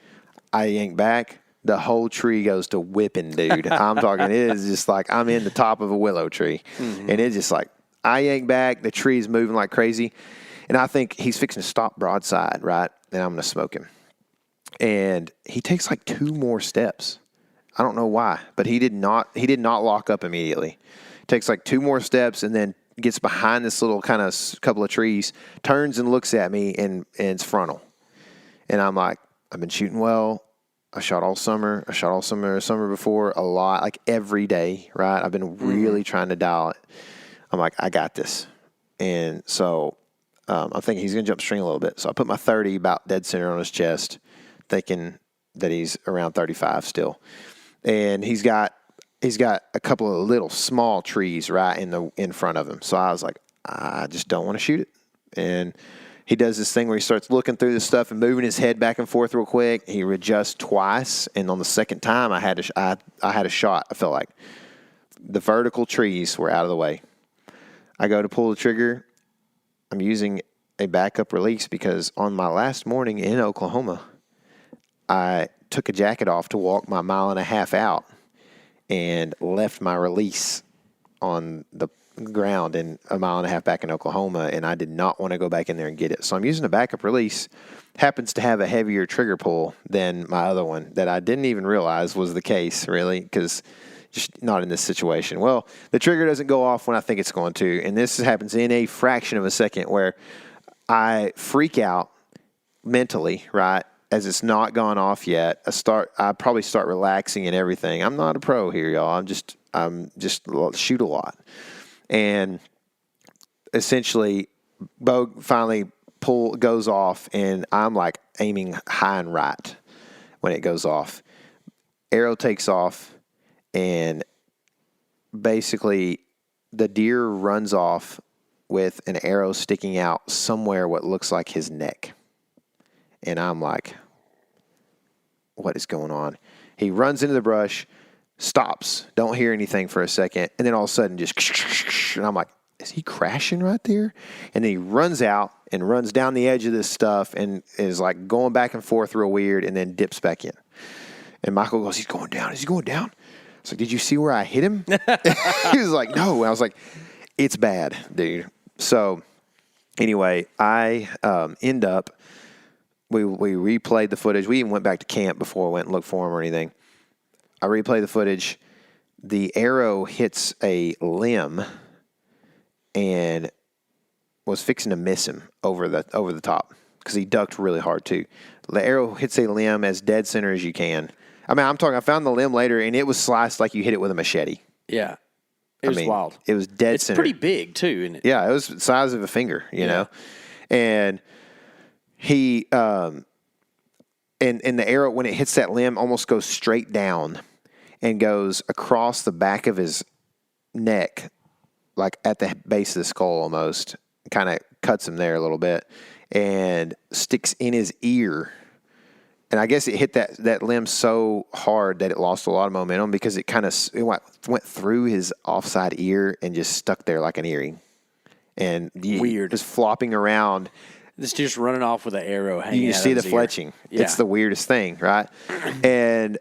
I yank back. The whole tree goes to whipping, dude. I'm talking, it is just like I'm in the top of a willow tree. And it's just like, I yank back, the tree is moving like crazy. And I think he's fixing to stop broadside, right? And I'm going to smoke him. and he takes like 2 more steps. I don't know why, but he did not lock up immediately. Takes like 2 more steps and then gets behind this little kind of couple of trees, turns and looks at me, and it's frontal. And I'm like, I've been shooting well. I shot all summer. Summer before, a lot, like every day, right? I've been really trying to dial it. I'm like, I got this. And so I'm thinking he's going to jump string a little bit. So I put my 30 about dead center on his chest, thinking that he's around 35 still. And he's got a couple of little small trees right in front of him. So I was like, I just don't want to shoot it. And he does this thing where he starts looking through this stuff and moving his head back and forth real quick. He readjusts twice, and on the second time, I had a shot. I felt like the vertical trees were out of the way. I go to pull the trigger. I'm using a backup release because on my last morning in Oklahoma, I took a jacket off to walk my 1.5 miles out and left my release on the ground in 1.5 miles back in Oklahoma, and I did not want to go back in there and get it. So I'm using a backup release. Happens to have a heavier trigger pull than my other one that I didn't even realize was the case, really, because just not in this situation. Well, the trigger doesn't go off when I think it's going to, and this happens in a fraction of a second where I freak out mentally, right, as it's not gone off yet. I probably start relaxing and everything. I'm not a pro here, y'all. I'm just shoot a lot. And essentially, bow finally goes off, and I'm like aiming high and right when it goes off. Arrow takes off, and basically the deer runs off with an arrow sticking out somewhere what looks like his neck. And I'm like, what is going on? He runs into the brush, stops, don't hear anything for a second, and then all of a sudden just, and I'm like, is he crashing right there? And then he runs out and runs down the edge of this stuff and is like going back and forth real weird and then dips back in. And Michael goes, he's going down. Is he going down? I was like, did you see where I hit him? He was like, no. And I was like, it's bad, dude. So anyway, I end up, we replayed the footage. We even went back to camp before I went and looked for him or anything. I replay the footage. The arrow hits a limb and was fixing to miss him over the top because he ducked really hard too. The arrow hits a limb as dead center as you can. I mean, I found the limb later and it was sliced like you hit it with a machete. Yeah. It was wild. It was dead center. It's pretty big too, isn't it? Yeah, it was the size of a finger, you know. And he and the arrow, when it hits that limb, almost goes straight down and goes across the back of his neck, like at the base of the skull almost, kind of cuts him there a little bit, and sticks in his ear. And I guess it hit that limb so hard that it lost a lot of momentum because it kind of went through his offside ear and just stuck there like an earring. And weird. Just flopping around. This just running off with an arrow hanging You out see of the his fletching. Ear. It's the weirdest thing, right? And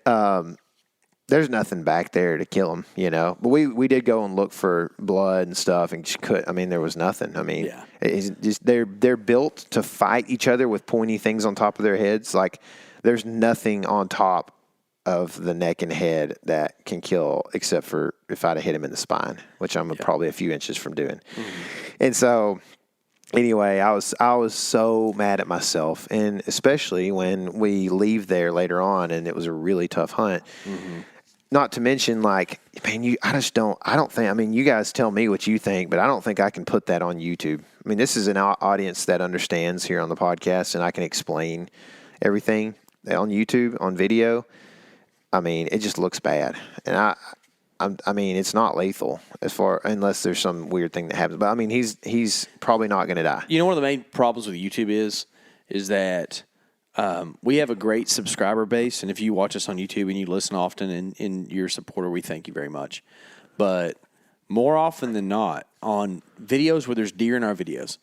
there's nothing back there to kill him, you know. But we did go and look for blood and stuff, and just couldn't. I mean, there was nothing. I mean, it's just they're built to fight each other with pointy things on top of their heads. Like there's nothing on top of the neck and head that can kill, except for if I'd have hit him in the spine, which I'm probably a few inches from doing. And so. Anyway, I was so mad at myself, and especially when we leave there later on, and it was a really tough hunt. Not to mention, like, man, I don't think. I mean, you guys tell me what you think, but I don't think I can put that on YouTube. I mean, this is an audience that understands here on the podcast, and I can explain everything on YouTube on video. I mean, it just looks bad, and I mean, it's not lethal unless there's some weird thing that happens. But I mean, he's probably not going to die. You know, one of the main problems with YouTube is that we have a great subscriber base, and if you watch us on YouTube and you listen often and you're a supporter, we thank you very much. But more often than not, on videos where there's deer in our videos,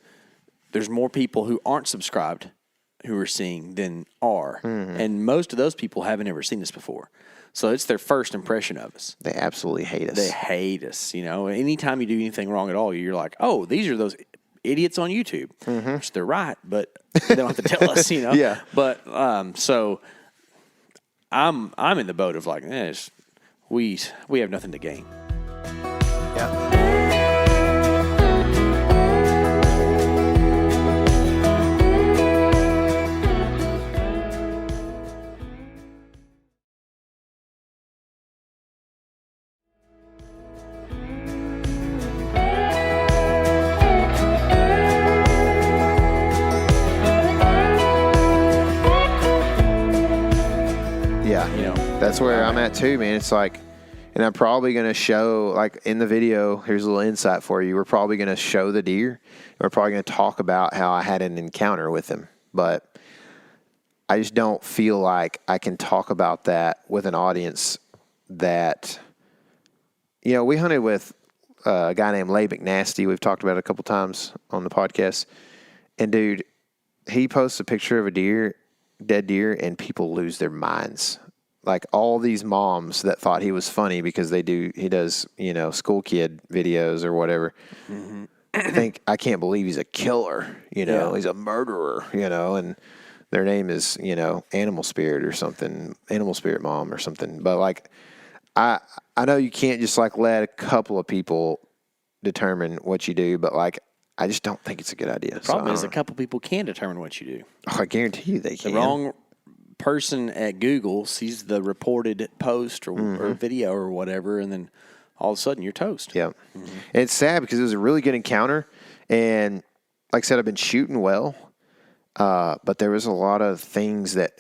there's more people who aren't subscribed who are seeing than are, and most of those people haven't ever seen this before. So it's their first impression of us. They absolutely hate us. They hate us. You know, anytime you do anything wrong at all, you're like, oh, these are those idiots on YouTube. Which they're right, but they don't have to tell us, you know. Yeah. But so I'm in the boat of like, we have nothing to gain. Yeah. Yeah, that's where I'm at too, man. It's like, and I'm probably going to show, like in the video, here's a little insight for you. We're probably going to show the deer. We're probably going to talk about how I had an encounter with him. But I just don't feel like I can talk about that with an audience that, we hunted with a guy named Leigh McNasty. We've talked about it a couple times on the podcast. And dude, he posts a picture of a dead deer, and people lose their minds. Like all these moms that thought he was funny because he does, school kid videos or whatever. Mm-hmm. Think, I can't believe he's a killer, he's a murderer, and their name is, Animal Spirit or something, Animal Spirit Mom or something. But like, I know you can't just like let a couple of people determine what you do, but like, I just don't think it's a good idea. The problem is a couple people can determine what you do. Oh, I guarantee you they can. The wrong person at Google sees the reported post or video or whatever, and then all of a sudden you're toast. Yeah. Mm-hmm. And it's sad because it was a really good encounter. And like I said, I've been shooting well, but there was a lot of things that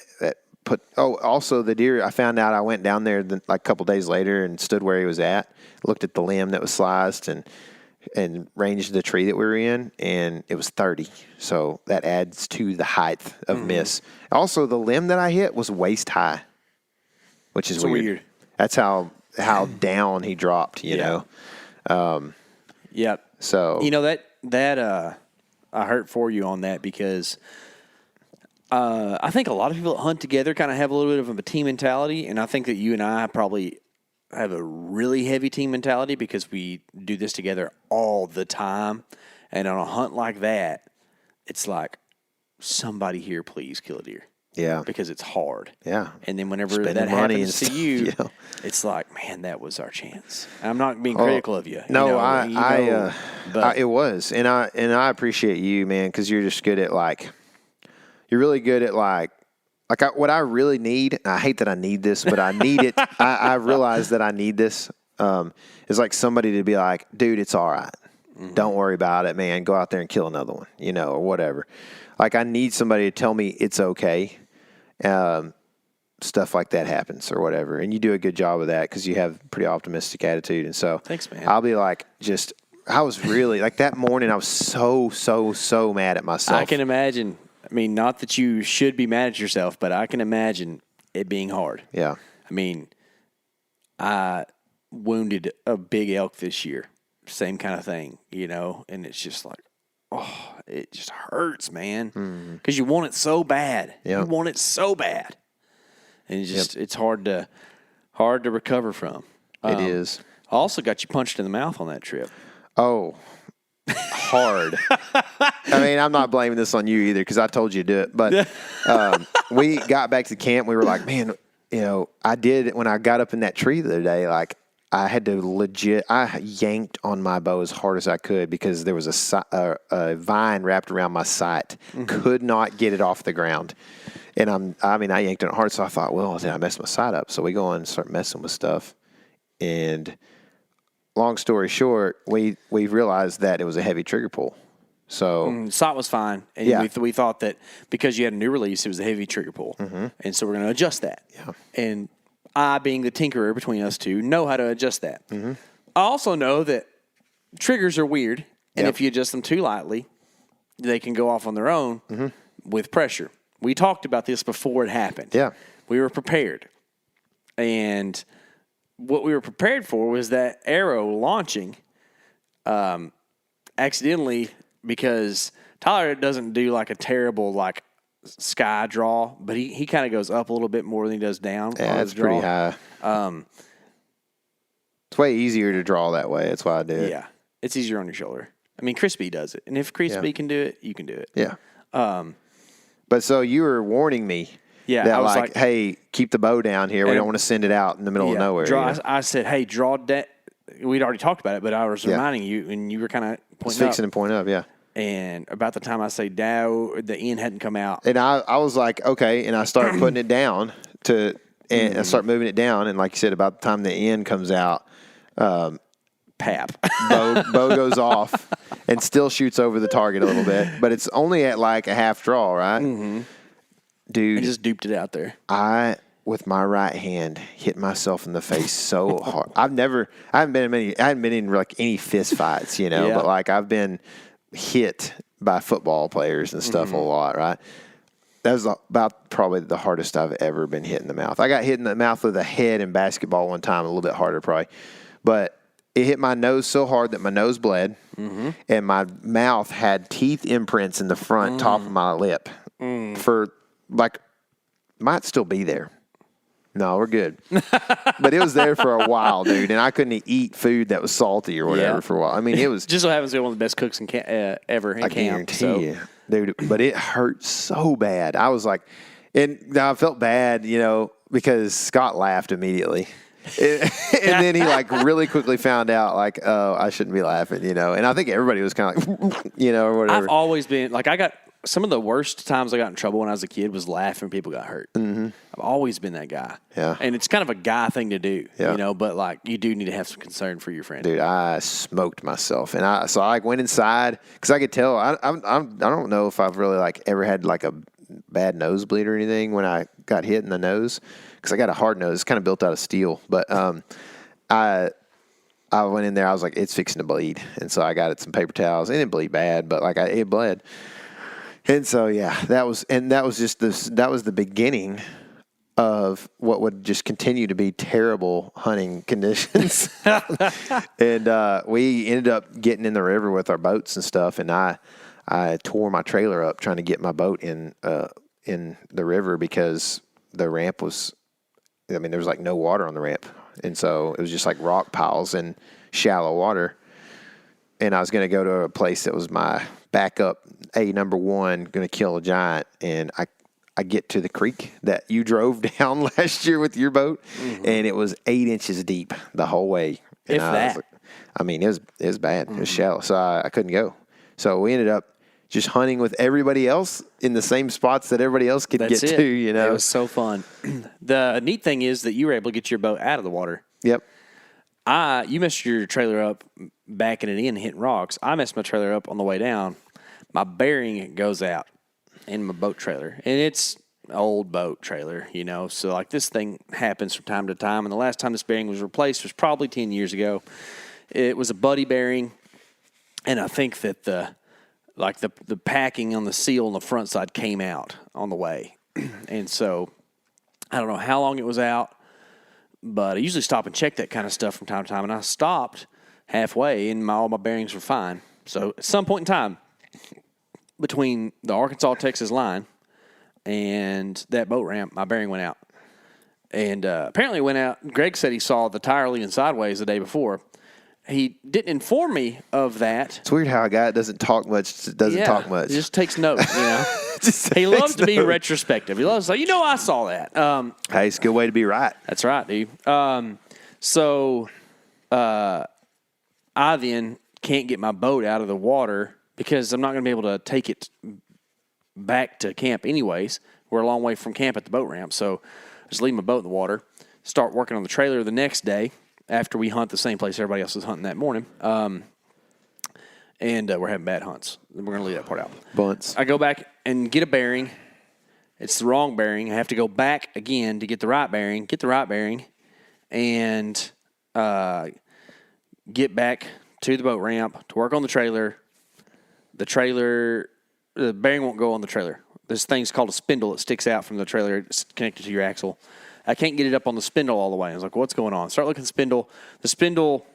put – also the deer, I found out I went down there like a couple days later and stood where he was at, looked at the limb that was sliced and ranged the tree that we were in, and it was 30. So that adds to the height of miss. Also, the limb that I hit was waist high, which is weird. That's how down he dropped, you know. Yep. So that I hurt for you on that because I think a lot of people that hunt together kind of have a little bit of a team mentality, and I think that you and I probably have a really heavy team mentality because we do this together all the time. And on a hunt like that, it's like, somebody here, please kill a deer. Yeah. Because it's hard. Yeah. And then whenever that happens to you, it's like, man, that was our chance. And I'm not being critical of you. No, it was. And I appreciate you, man, because you're just good at you're really good at what I really need, and I hate that I need this, but I need it. I realize that I need this. Is like somebody to be like, dude, it's all right. Mm-hmm. Don't worry about it, man. Go out there and kill another one, or whatever. Like I need somebody to tell me it's okay. Stuff like that happens or whatever. And you do a good job of that because you have a pretty optimistic attitude. And so thanks, man. I'll be like, I was really like that morning. I was so mad at myself. I can imagine. I mean, not that you should be mad at yourself, but I can imagine it being hard. Yeah. I mean, I wounded a big elk this year. Same kind of thing, and it's just like, it just hurts, man. Because you want it so bad. Yep. You want it so bad. And it's hard to recover from. It is. I also got you punched in the mouth on that trip. Oh, hard. I mean, I'm not blaming this on you either because I told you to do it. But we got back to camp. We were like, man, I did when I got up in that tree the other day, like I had to I yanked on my bow as hard as I could because there was a vine wrapped around my sight. Mm-hmm. Could not get it off the ground. And I yanked on it hard, so I thought, well, then I messed my sight up. So we go and start messing with stuff. And long story short, we realized that it was a heavy trigger pull. So sight was fine. And we thought that because you had a new release, it was a heavy trigger pull. Mm-hmm. And so we're going to adjust that. Yeah. And I, being the tinkerer between us two, know how to adjust that. Mm-hmm. I also know that triggers are weird. And if you adjust them too lightly, they can go off on their own with pressure. We talked about this before it happened. Yeah. We were prepared. And what we were prepared for was that arrow launching accidentally, because Tyler doesn't do like a terrible sky draw, but he kind of goes up a little bit more than he does down. Yeah, it's pretty high. It's way easier to draw that way. That's why I do it. Yeah, it's easier on your shoulder. I mean, Crispy does it. And if Crispy can do it, you can do it. Yeah. But so you were warning me. Yeah, that I was like, hey, keep the bow down here. We don't want to send it out in the middle of nowhere. I said, hey, draw that. We'd already talked about it, but I was reminding you, and you were kind of pointing fixing and point up, yeah. And about the time I say down, the end hadn't come out. And I was like, okay, and I started putting it down and I start moving it down, and like you said, about the time the end comes out, Pap. bow goes off and still shoots over the target a little bit, but it's only at like a half draw, right? Mm-hmm. Dude, I just duped it out there. I, with my right hand, hit myself in the face so hard. I hadn't been in like any fist fights, you know, but like I've been hit by football players and stuff a lot, right? That was about probably the hardest I've ever been hit in the mouth. I got hit in the mouth with a head in basketball one time, a little bit harder probably. But it hit my nose so hard that my nose bled, and my mouth had teeth imprints in the front top of my lip for like, might still be there. No, we're good. But it was there for a while, dude, and I couldn't eat food that was salty or whatever for a while. I mean, it was just so happens to be one of the best cooks ever in camp. I guarantee you, dude. But it hurt so bad. I was like, and I felt bad, you know, because Scott laughed immediately. And then he like really quickly found out like, oh, I shouldn't be laughing, you know. And I think everybody was kind of like, you know, or whatever. I've always been like, I got some of the worst times I got in trouble when I was a kid was laughing when people got hurt. Mm-hmm. I've always been that guy. Yeah. And it's kind of a guy thing to do, you know, but like you do need to have some concern for your friend. Dude, I smoked myself. And I like went inside because I could tell, I don't know if I've really like ever had like a bad nosebleed or anything when I got hit in the nose because I got a hard nose. It's kind of built out of steel. But I went in there. I was like, it's fixing to bleed. And so I got it some paper towels. It didn't bleed bad, but like it bled. And so, yeah, that was the beginning of what would just continue to be terrible hunting conditions. And we ended up getting in the river with our boats and stuff. And I tore my trailer up trying to get my boat in the river because the ramp was, I mean, there was like no water on the ramp. And so it was just like rock piles and shallow water. And I was going to go to a place that was my backup, number one, going to kill a giant. And I get to the creek that you drove down last year with your boat, and it was 8 inches deep the whole way. And if that. I mean, it was bad. It was shallow. So I couldn't go. So we ended up just hunting with everybody else in the same spots that everybody else could get to, you know. It was so fun. The neat thing is that you were able to get your boat out of the water. Yep. You messed your trailer up backing it in, hitting rocks. I messed my trailer up on the way down. My bearing goes out in my boat trailer, and it's an old boat trailer, you know. So like this thing happens from time to time. And the last time this bearing was replaced was probably 10 years ago. It was a buddy bearing, and I think that the packing on the seal on the front side came out on the way, and so I don't know how long it was out. But I usually stop and check that kind of stuff from time to time. And I stopped halfway, and all my bearings were fine. So at some point in time, between the Arkansas-Texas line and that boat ramp, my bearing went out. And apparently it went out. Greg said he saw the tire leaning sideways the day before. He didn't inform me of that. It's weird how a guy doesn't talk much doesn't talk much. He just takes notes, you know. He loves to be retrospective. He loves to say, you know, I saw that. Hey, it's a good way to be right. That's right, dude. So I then can't get my boat out of the water because I'm not going to be able to take it back to camp anyways. We're a long way from camp at the boat ramp. So I just leave my boat in the water, start working on the trailer the next day after we hunt the same place everybody else is hunting that morning. And we're having bad hunts. We're going to leave that part out. Bunts. I go back and get a bearing. It's the wrong bearing. I have to go back again to get the right bearing, and get back to the boat ramp to work on the trailer. The bearing won't go on the trailer. This thing's called a spindle that sticks out from the trailer. It's connected to your axle. I can't get it up on the spindle all the way. I was like, what's going on? Start looking at the spindle. The spindle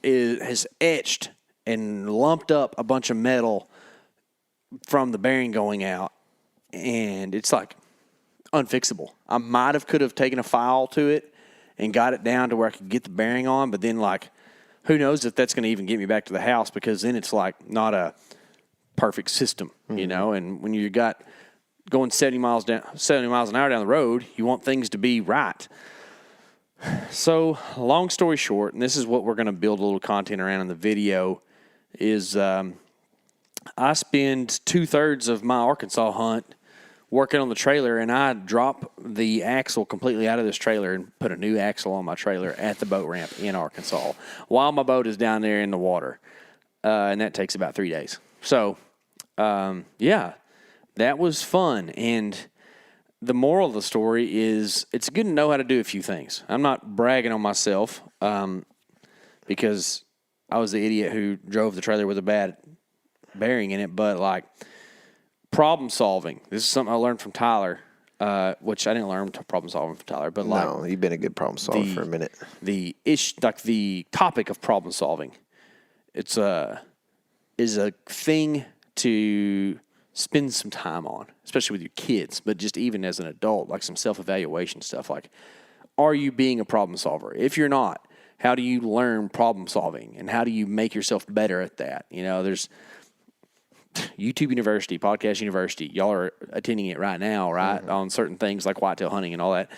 has etched and lumped up a bunch of metal from the bearing going out, and it's like unfixable. I could have taken a file to it and got it down to where I could get the bearing on, but then like, who knows if that's going to even get me back to the house, because then it's like not a perfect system, you know. And when you got going 70 miles an hour down the road. You want things to be right. So, long story short, and this is what we're going to build a little content around in the video, is I spend 2/3 of my Arkansas hunt working on the trailer, and I drop the axle completely out of this trailer and put a new axle on my trailer at the boat ramp in Arkansas while my boat is down there in the water. And that takes about 3 days. So, yeah, that was fun. And the moral of the story is it's good to know how to do a few things. I'm not bragging on myself because I was the idiot who drove the trailer with a bad bearing in it, but like problem solving. This is something I learned from Tyler, which I didn't learn problem solving from Tyler, but like No, you've been a good problem solver for a minute. The topic of problem solving, is a thing to spend some time on, especially with your kids, but just even as an adult, like some self-evaluation stuff. Like, are you being a problem solver? If you're not, how do you learn problem solving, and how do you make yourself better at that? You know, there's YouTube University, Podcast University. Y'all are attending it right now, right? Mm-hmm. On certain things like whitetail hunting and all that.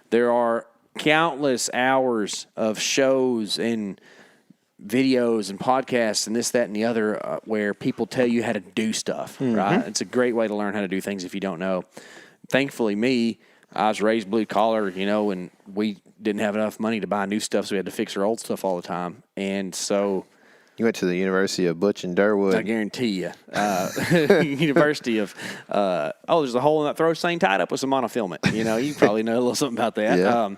There are countless hours of shows and videos and podcasts and this, that, and the other where people tell you how to do stuff, right? It's a great way to learn how to do things if you don't know. Thankfully, I was raised blue collar, you know, and we didn't have enough money to buy new stuff, so we had to fix our old stuff all the time. And so... You went to the University of Butch and Durwood. I guarantee you. University of... there's a hole in that throw sling tied up with some monofilament. You know, you probably know a little something about that. Yeah.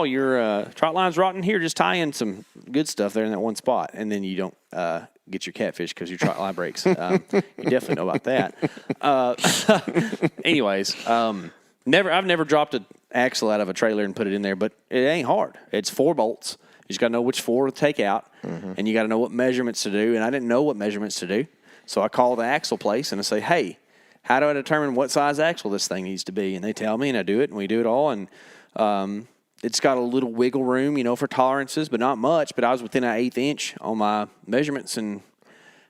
Your trot line's rotten. Here, just tie in some good stuff there in that one spot, and then you don't get your catfish because your trot line breaks. You definitely know about that. Anyways, I've never dropped an axle out of a trailer and put it in there, but it ain't hard. It's 4 bolts. You just got to know which 4 to take out, and you got to know what measurements to do, and I didn't know what measurements to do, so I call the axle place, and I say, hey, how do I determine what size axle this thing needs to be? And they tell me, and I do it, and we do it all, and it's got a little wiggle room, you know, for tolerances, but not much. But I was within an 1/8 inch on my measurements and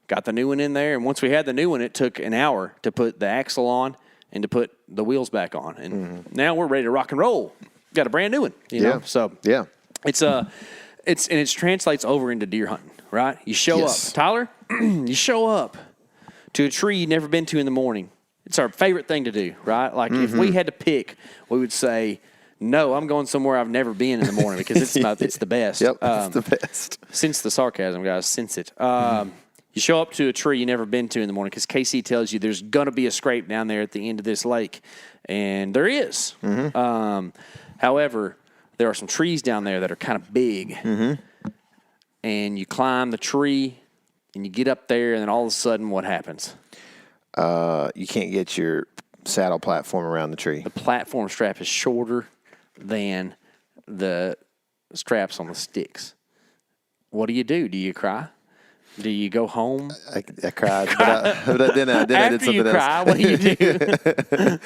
got the new one in there. And once we had the new one, it took an hour to put the axle on and to put the wheels back on. And now we're ready to rock and roll. Got a brand new one, you know. So yeah, it translates over into deer hunting, right? You show up, Tyler. You show up to a tree you've never been to in the morning. It's our favorite thing to do, right? Like if we had to pick, we would say, no, I'm going somewhere I've never been in the morning because it's the best. Yep, it's the best. Sense the sarcasm, guys. Sense it. You show up to a tree you've never been to in the morning because KC tells you there's going to be a scrape down there at the end of this lake, and there is. However, there are some trees down there that are kind of big, and you climb the tree, and you get up there, and then all of a sudden, what happens? You can't get your saddle platform around the tree. The platform strap is shorter than the straps on the sticks. What do? Do you cry? Do you go home? I cried, but then I did something else. After you cry,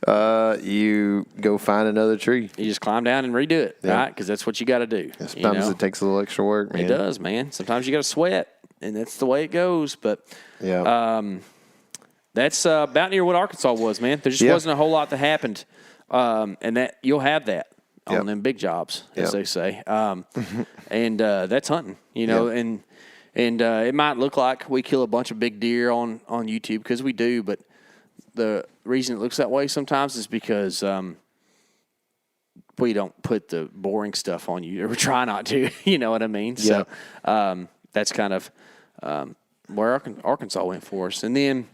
what do? You go find another tree. You just climb down and redo it, right? Because that's what you got to do. Sometimes it takes a little extra work, man. It does, man. Sometimes you got to sweat, and that's the way it goes. But that's about near what Arkansas was, man. There just wasn't a whole lot that happened, and that you'll have that on them big jobs, as they say. And that's hunting, you know, and it might look like we kill a bunch of big deer on YouTube because we do, but the reason it looks that way sometimes is because we don't put the boring stuff on you, or we try not to. You know what I mean? Yeah. So that's kind of where Arkansas went for us, and then.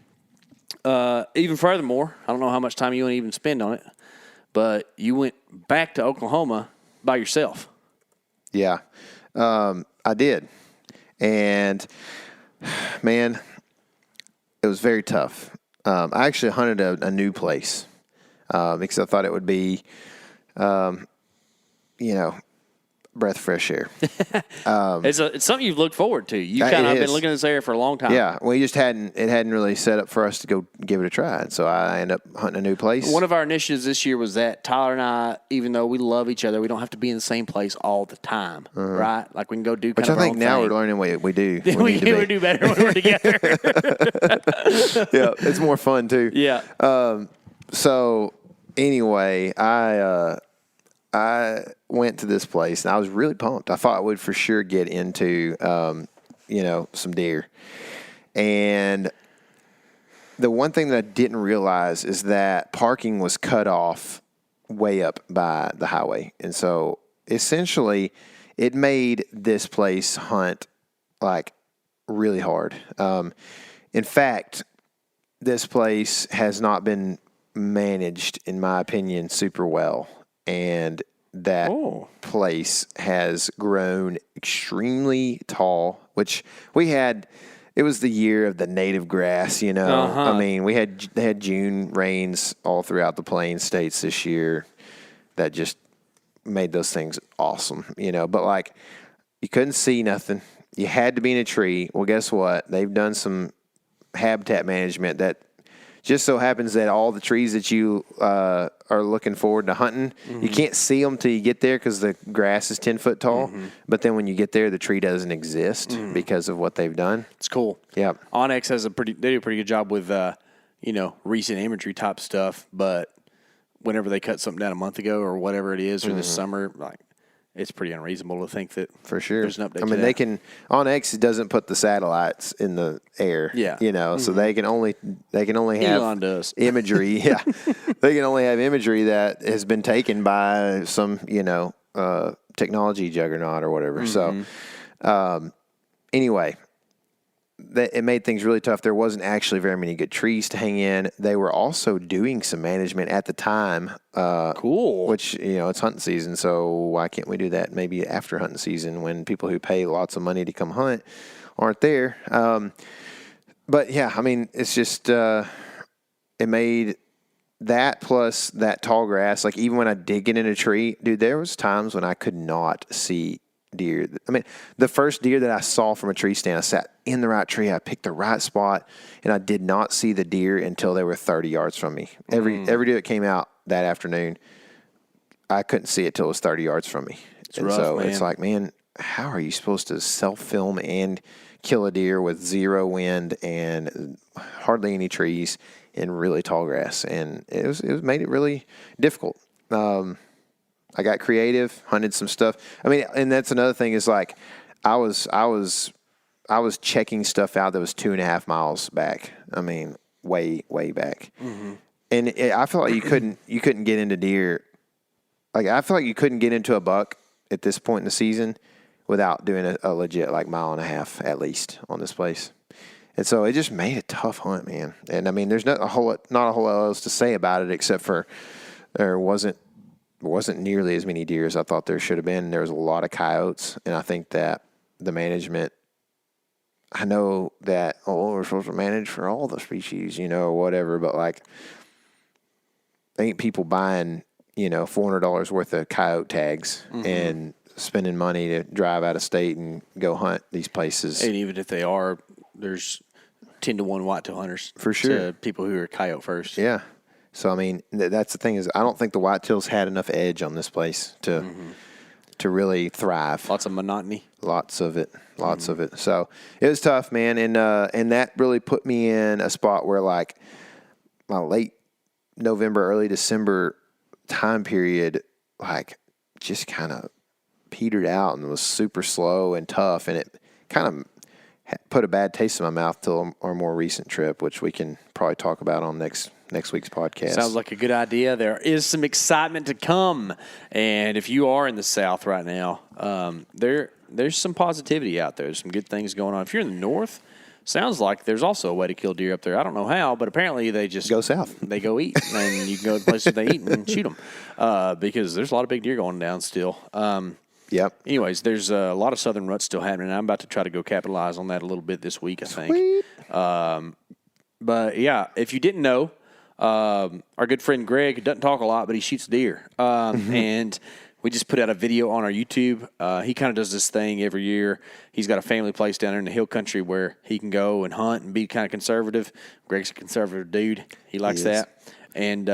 Even furthermore, I don't know how much time you want to even spend on it, but you went back to Oklahoma by yourself. Yeah, I did. And, man, it was very tough. I actually hunted a new place because I thought it would be, breath of fresh air. It's something you've looked forward to. You It kind of been is. looking at this area for a long time. Yeah, we just hadn't really set up for us to go give it a try. And so I ended up hunting a new place. One of our initiatives this year was that Tyler and I, even though we love each other, we don't have to be in the same place all the time, right? Like we can go do kind Which of I think our now own we're thing. learning we do. We need to be. do better when we're together. Yeah, it's more fun too. Yeah. So anyway, I went to this place and I was really pumped. I thought I would for sure get into some deer. And the one thing that I didn't realize is that parking was cut off way up by the highway. And so essentially it made this place hunt like really hard. In fact, this place has not been managed, in my opinion, super well. And that place has grown extremely tall, which it was the year of the native grass, you know. I mean, they had June rains all throughout the Plains states this year that just made those things awesome, you know. But like, you couldn't see nothing. You had to be in a tree. Well, guess what? They've done some habitat management that just so happens that all the trees that you are looking forward to hunting, you can't see them till you get there because the grass is 10 foot tall. But then when you get there, the tree doesn't exist because of what they've done. It's cool. Yeah. Onyx has they do a pretty good job with, recent imagery type stuff. But whenever they cut something down a month ago or whatever it is, or this summer, like, it's pretty unreasonable to think that for sure. There's an update. I mean, they can Onyx doesn't put the satellites in the air. Yeah. You know, so they can only have Elon does. imagery. Yeah, they can only have imagery that has been taken by some technology juggernaut or whatever. So anyway, it made things really tough. There wasn't actually very many good trees to hang in. They were also doing some management at the time. Cool. Which, it's hunting season, so why can't we do that maybe after hunting season when people who pay lots of money to come hunt aren't there? But, yeah, I mean, it's just it made that plus that tall grass. Like, even when I did get in a tree, dude, there was times when I could not see deer. I mean, the first deer that I saw from a tree stand, I sat in the right tree, I picked the right spot, and I did not see the deer until they were 30 yards from me. Every deer that came out that afternoon, I couldn't see it till it was 30 yards from me. It's like, man, how are you supposed to self-film and kill a deer with zero wind and hardly any trees and really tall grass? And it made it really difficult. I got creative, hunted some stuff. I mean, and that's another thing is like, I was checking stuff out that was 2.5 miles back. I mean, way back. And I felt like you couldn't get into deer. Like, I feel like you couldn't get into a buck at this point in the season without doing a legit 1.5 miles at least on this place. And so it just made a tough hunt, man. And I mean, there's not a whole lot else to say about it except for there wasn't nearly as many deer as I thought there should have been. There was a lot of coyotes, and I think that the management, I know that, we're supposed to manage for all the species, or whatever, but like, ain't people buying, $400 worth of coyote tags and spending money to drive out of state and go hunt these places. And even if they are, there's 10-to-1 whitetail hunters. For sure. To people who are coyote first. Yeah. So, I mean, that's the thing is I don't think the whitetails had enough edge on this place to really thrive. Lots of monotony. Lots of it. So it was tough, man. And that really put me in a spot where, like, my late November, early December time period, like, just kind of petered out and was super slow and tough. And it kind of put a bad taste in my mouth till our more recent trip, which we can probably talk about on next week's podcast. Sounds like a good idea. There is some excitement to come. And if you are in the South right now, there's some positivity out there. There's some good things going on. If you're in the North, sounds like there's also a way to kill deer up there. I don't know how, but apparently they just go south. They go eat, and you can go to the places they eat and shoot them because there's a lot of big deer going down still. Yep. Anyways, there's a lot of southern ruts still happening. I'm about to try to go capitalize on that a little bit this week, I think. But, yeah, if you didn't know, our good friend Greg doesn't talk a lot, but he shoots deer. And We just put out a video on our YouTube. He kind of does this thing every year. He's got a family place down there in the hill country where he can go and hunt and be kind of conservative. Greg's a conservative dude. He likes that. And,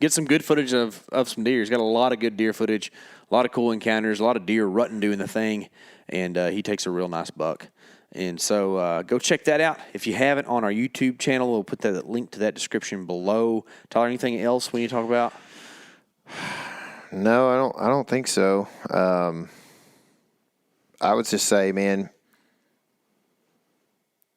get some good footage of some deer. He's got a lot of good deer footage, a lot of cool encounters, a lot of deer rutting doing the thing. And he takes a real nice buck. And so go check that out. If you haven't, on our YouTube channel, we'll put that link to that description below. Tyler, anything else we need to talk about? No, I don't think so. I would just say, man,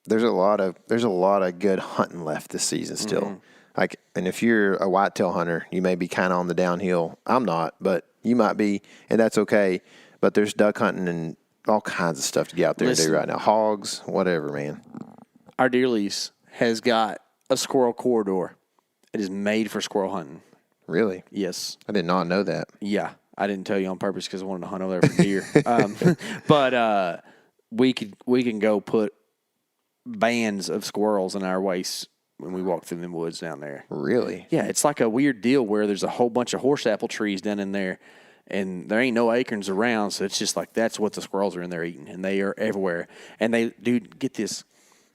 there's a lot of good hunting left this season still. And if you're a whitetail hunter, you may be kind of on the downhill. I'm not, but you might be, and that's okay. But there's duck hunting and all kinds of stuff to get out there and do right now. Hogs, whatever, man. Our deer lease has got a squirrel corridor. It is made for squirrel hunting. Really? Yes. I did not know that. Yeah. I didn't tell you on purpose because I wanted to hunt over there for deer. But we can go put bands of squirrels in our waist when we walk through the woods down there. Really? Yeah. It's like a weird deal where there's a whole bunch of horse apple trees down in there. And there ain't no acorns around, so it's just like that's what the squirrels are in there eating, and they are everywhere. And they, dude, get this,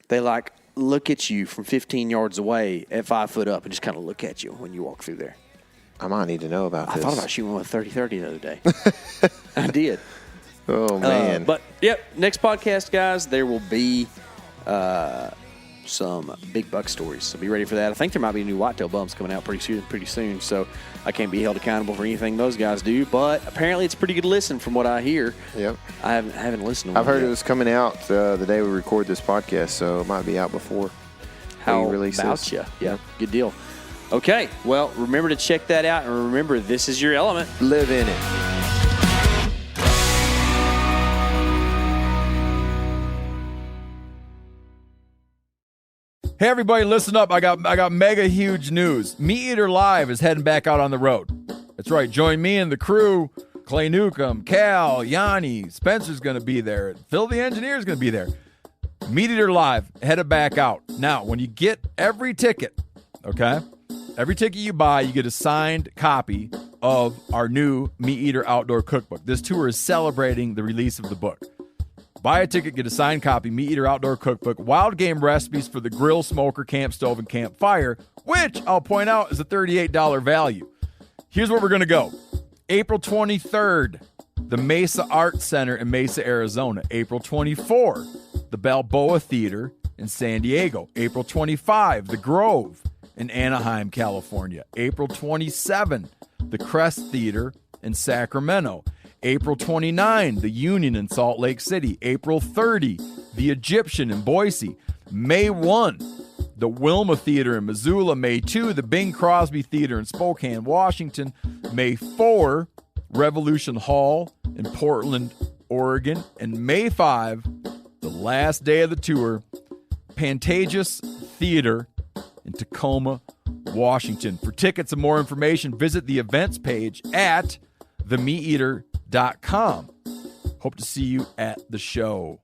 they like look at you from 15 yards away at 5 foot up and just kind of look at you when you walk through there. I might need to know about this. I thought about shooting with a 30-30 the other day. I did. Oh, man. But, yep, next podcast, guys, there will be some big buck stories, so be ready for that. I think there might be new whitetail bumps coming out pretty soon, so I can't be held accountable for anything those guys do, but apparently it's a pretty good listen from what I hear. Yep. I haven't listened to I've heard it was coming out the day we record this podcast, so it might be out before we release this. Yeah, good deal. Okay, well, remember to check that out, and remember, this is your element. Live in it. Hey everybody, listen up. I got mega huge news. Meat Eater Live is heading back out on the road. That's right. Join me and the crew. Clay Newcomb, Cal, Yanni, Spencer's going to be there. Phil the engineer's going to be there. Meat Eater Live headed back out. Now, when you get every ticket, okay? Every ticket you buy, you get a signed copy of our new Meat Eater Outdoor Cookbook. This tour is celebrating the release of the book. Buy a ticket, get a signed copy, Meat Eater Outdoor Cookbook, wild game recipes for the grill, smoker, camp stove, and campfire, which I'll point out is a $38 value. Here's where we're going to go. April 23rd, the Mesa Art Center in Mesa, Arizona. April 24th, the Balboa Theater in San Diego. April 25, the Grove in Anaheim, California. April 27, the Crest Theater in Sacramento. April 29, the Union in Salt Lake City. April 30, the Egyptian in Boise. May 1, the Wilma Theater in Missoula. May 2, the Bing Crosby Theater in Spokane, Washington. May 4, Revolution Hall in Portland, Oregon. And May 5, the last day of the tour, Pantages Theater in Tacoma, Washington. For tickets and more information, visit the events page at themeateater.com. Hope to see you at the show.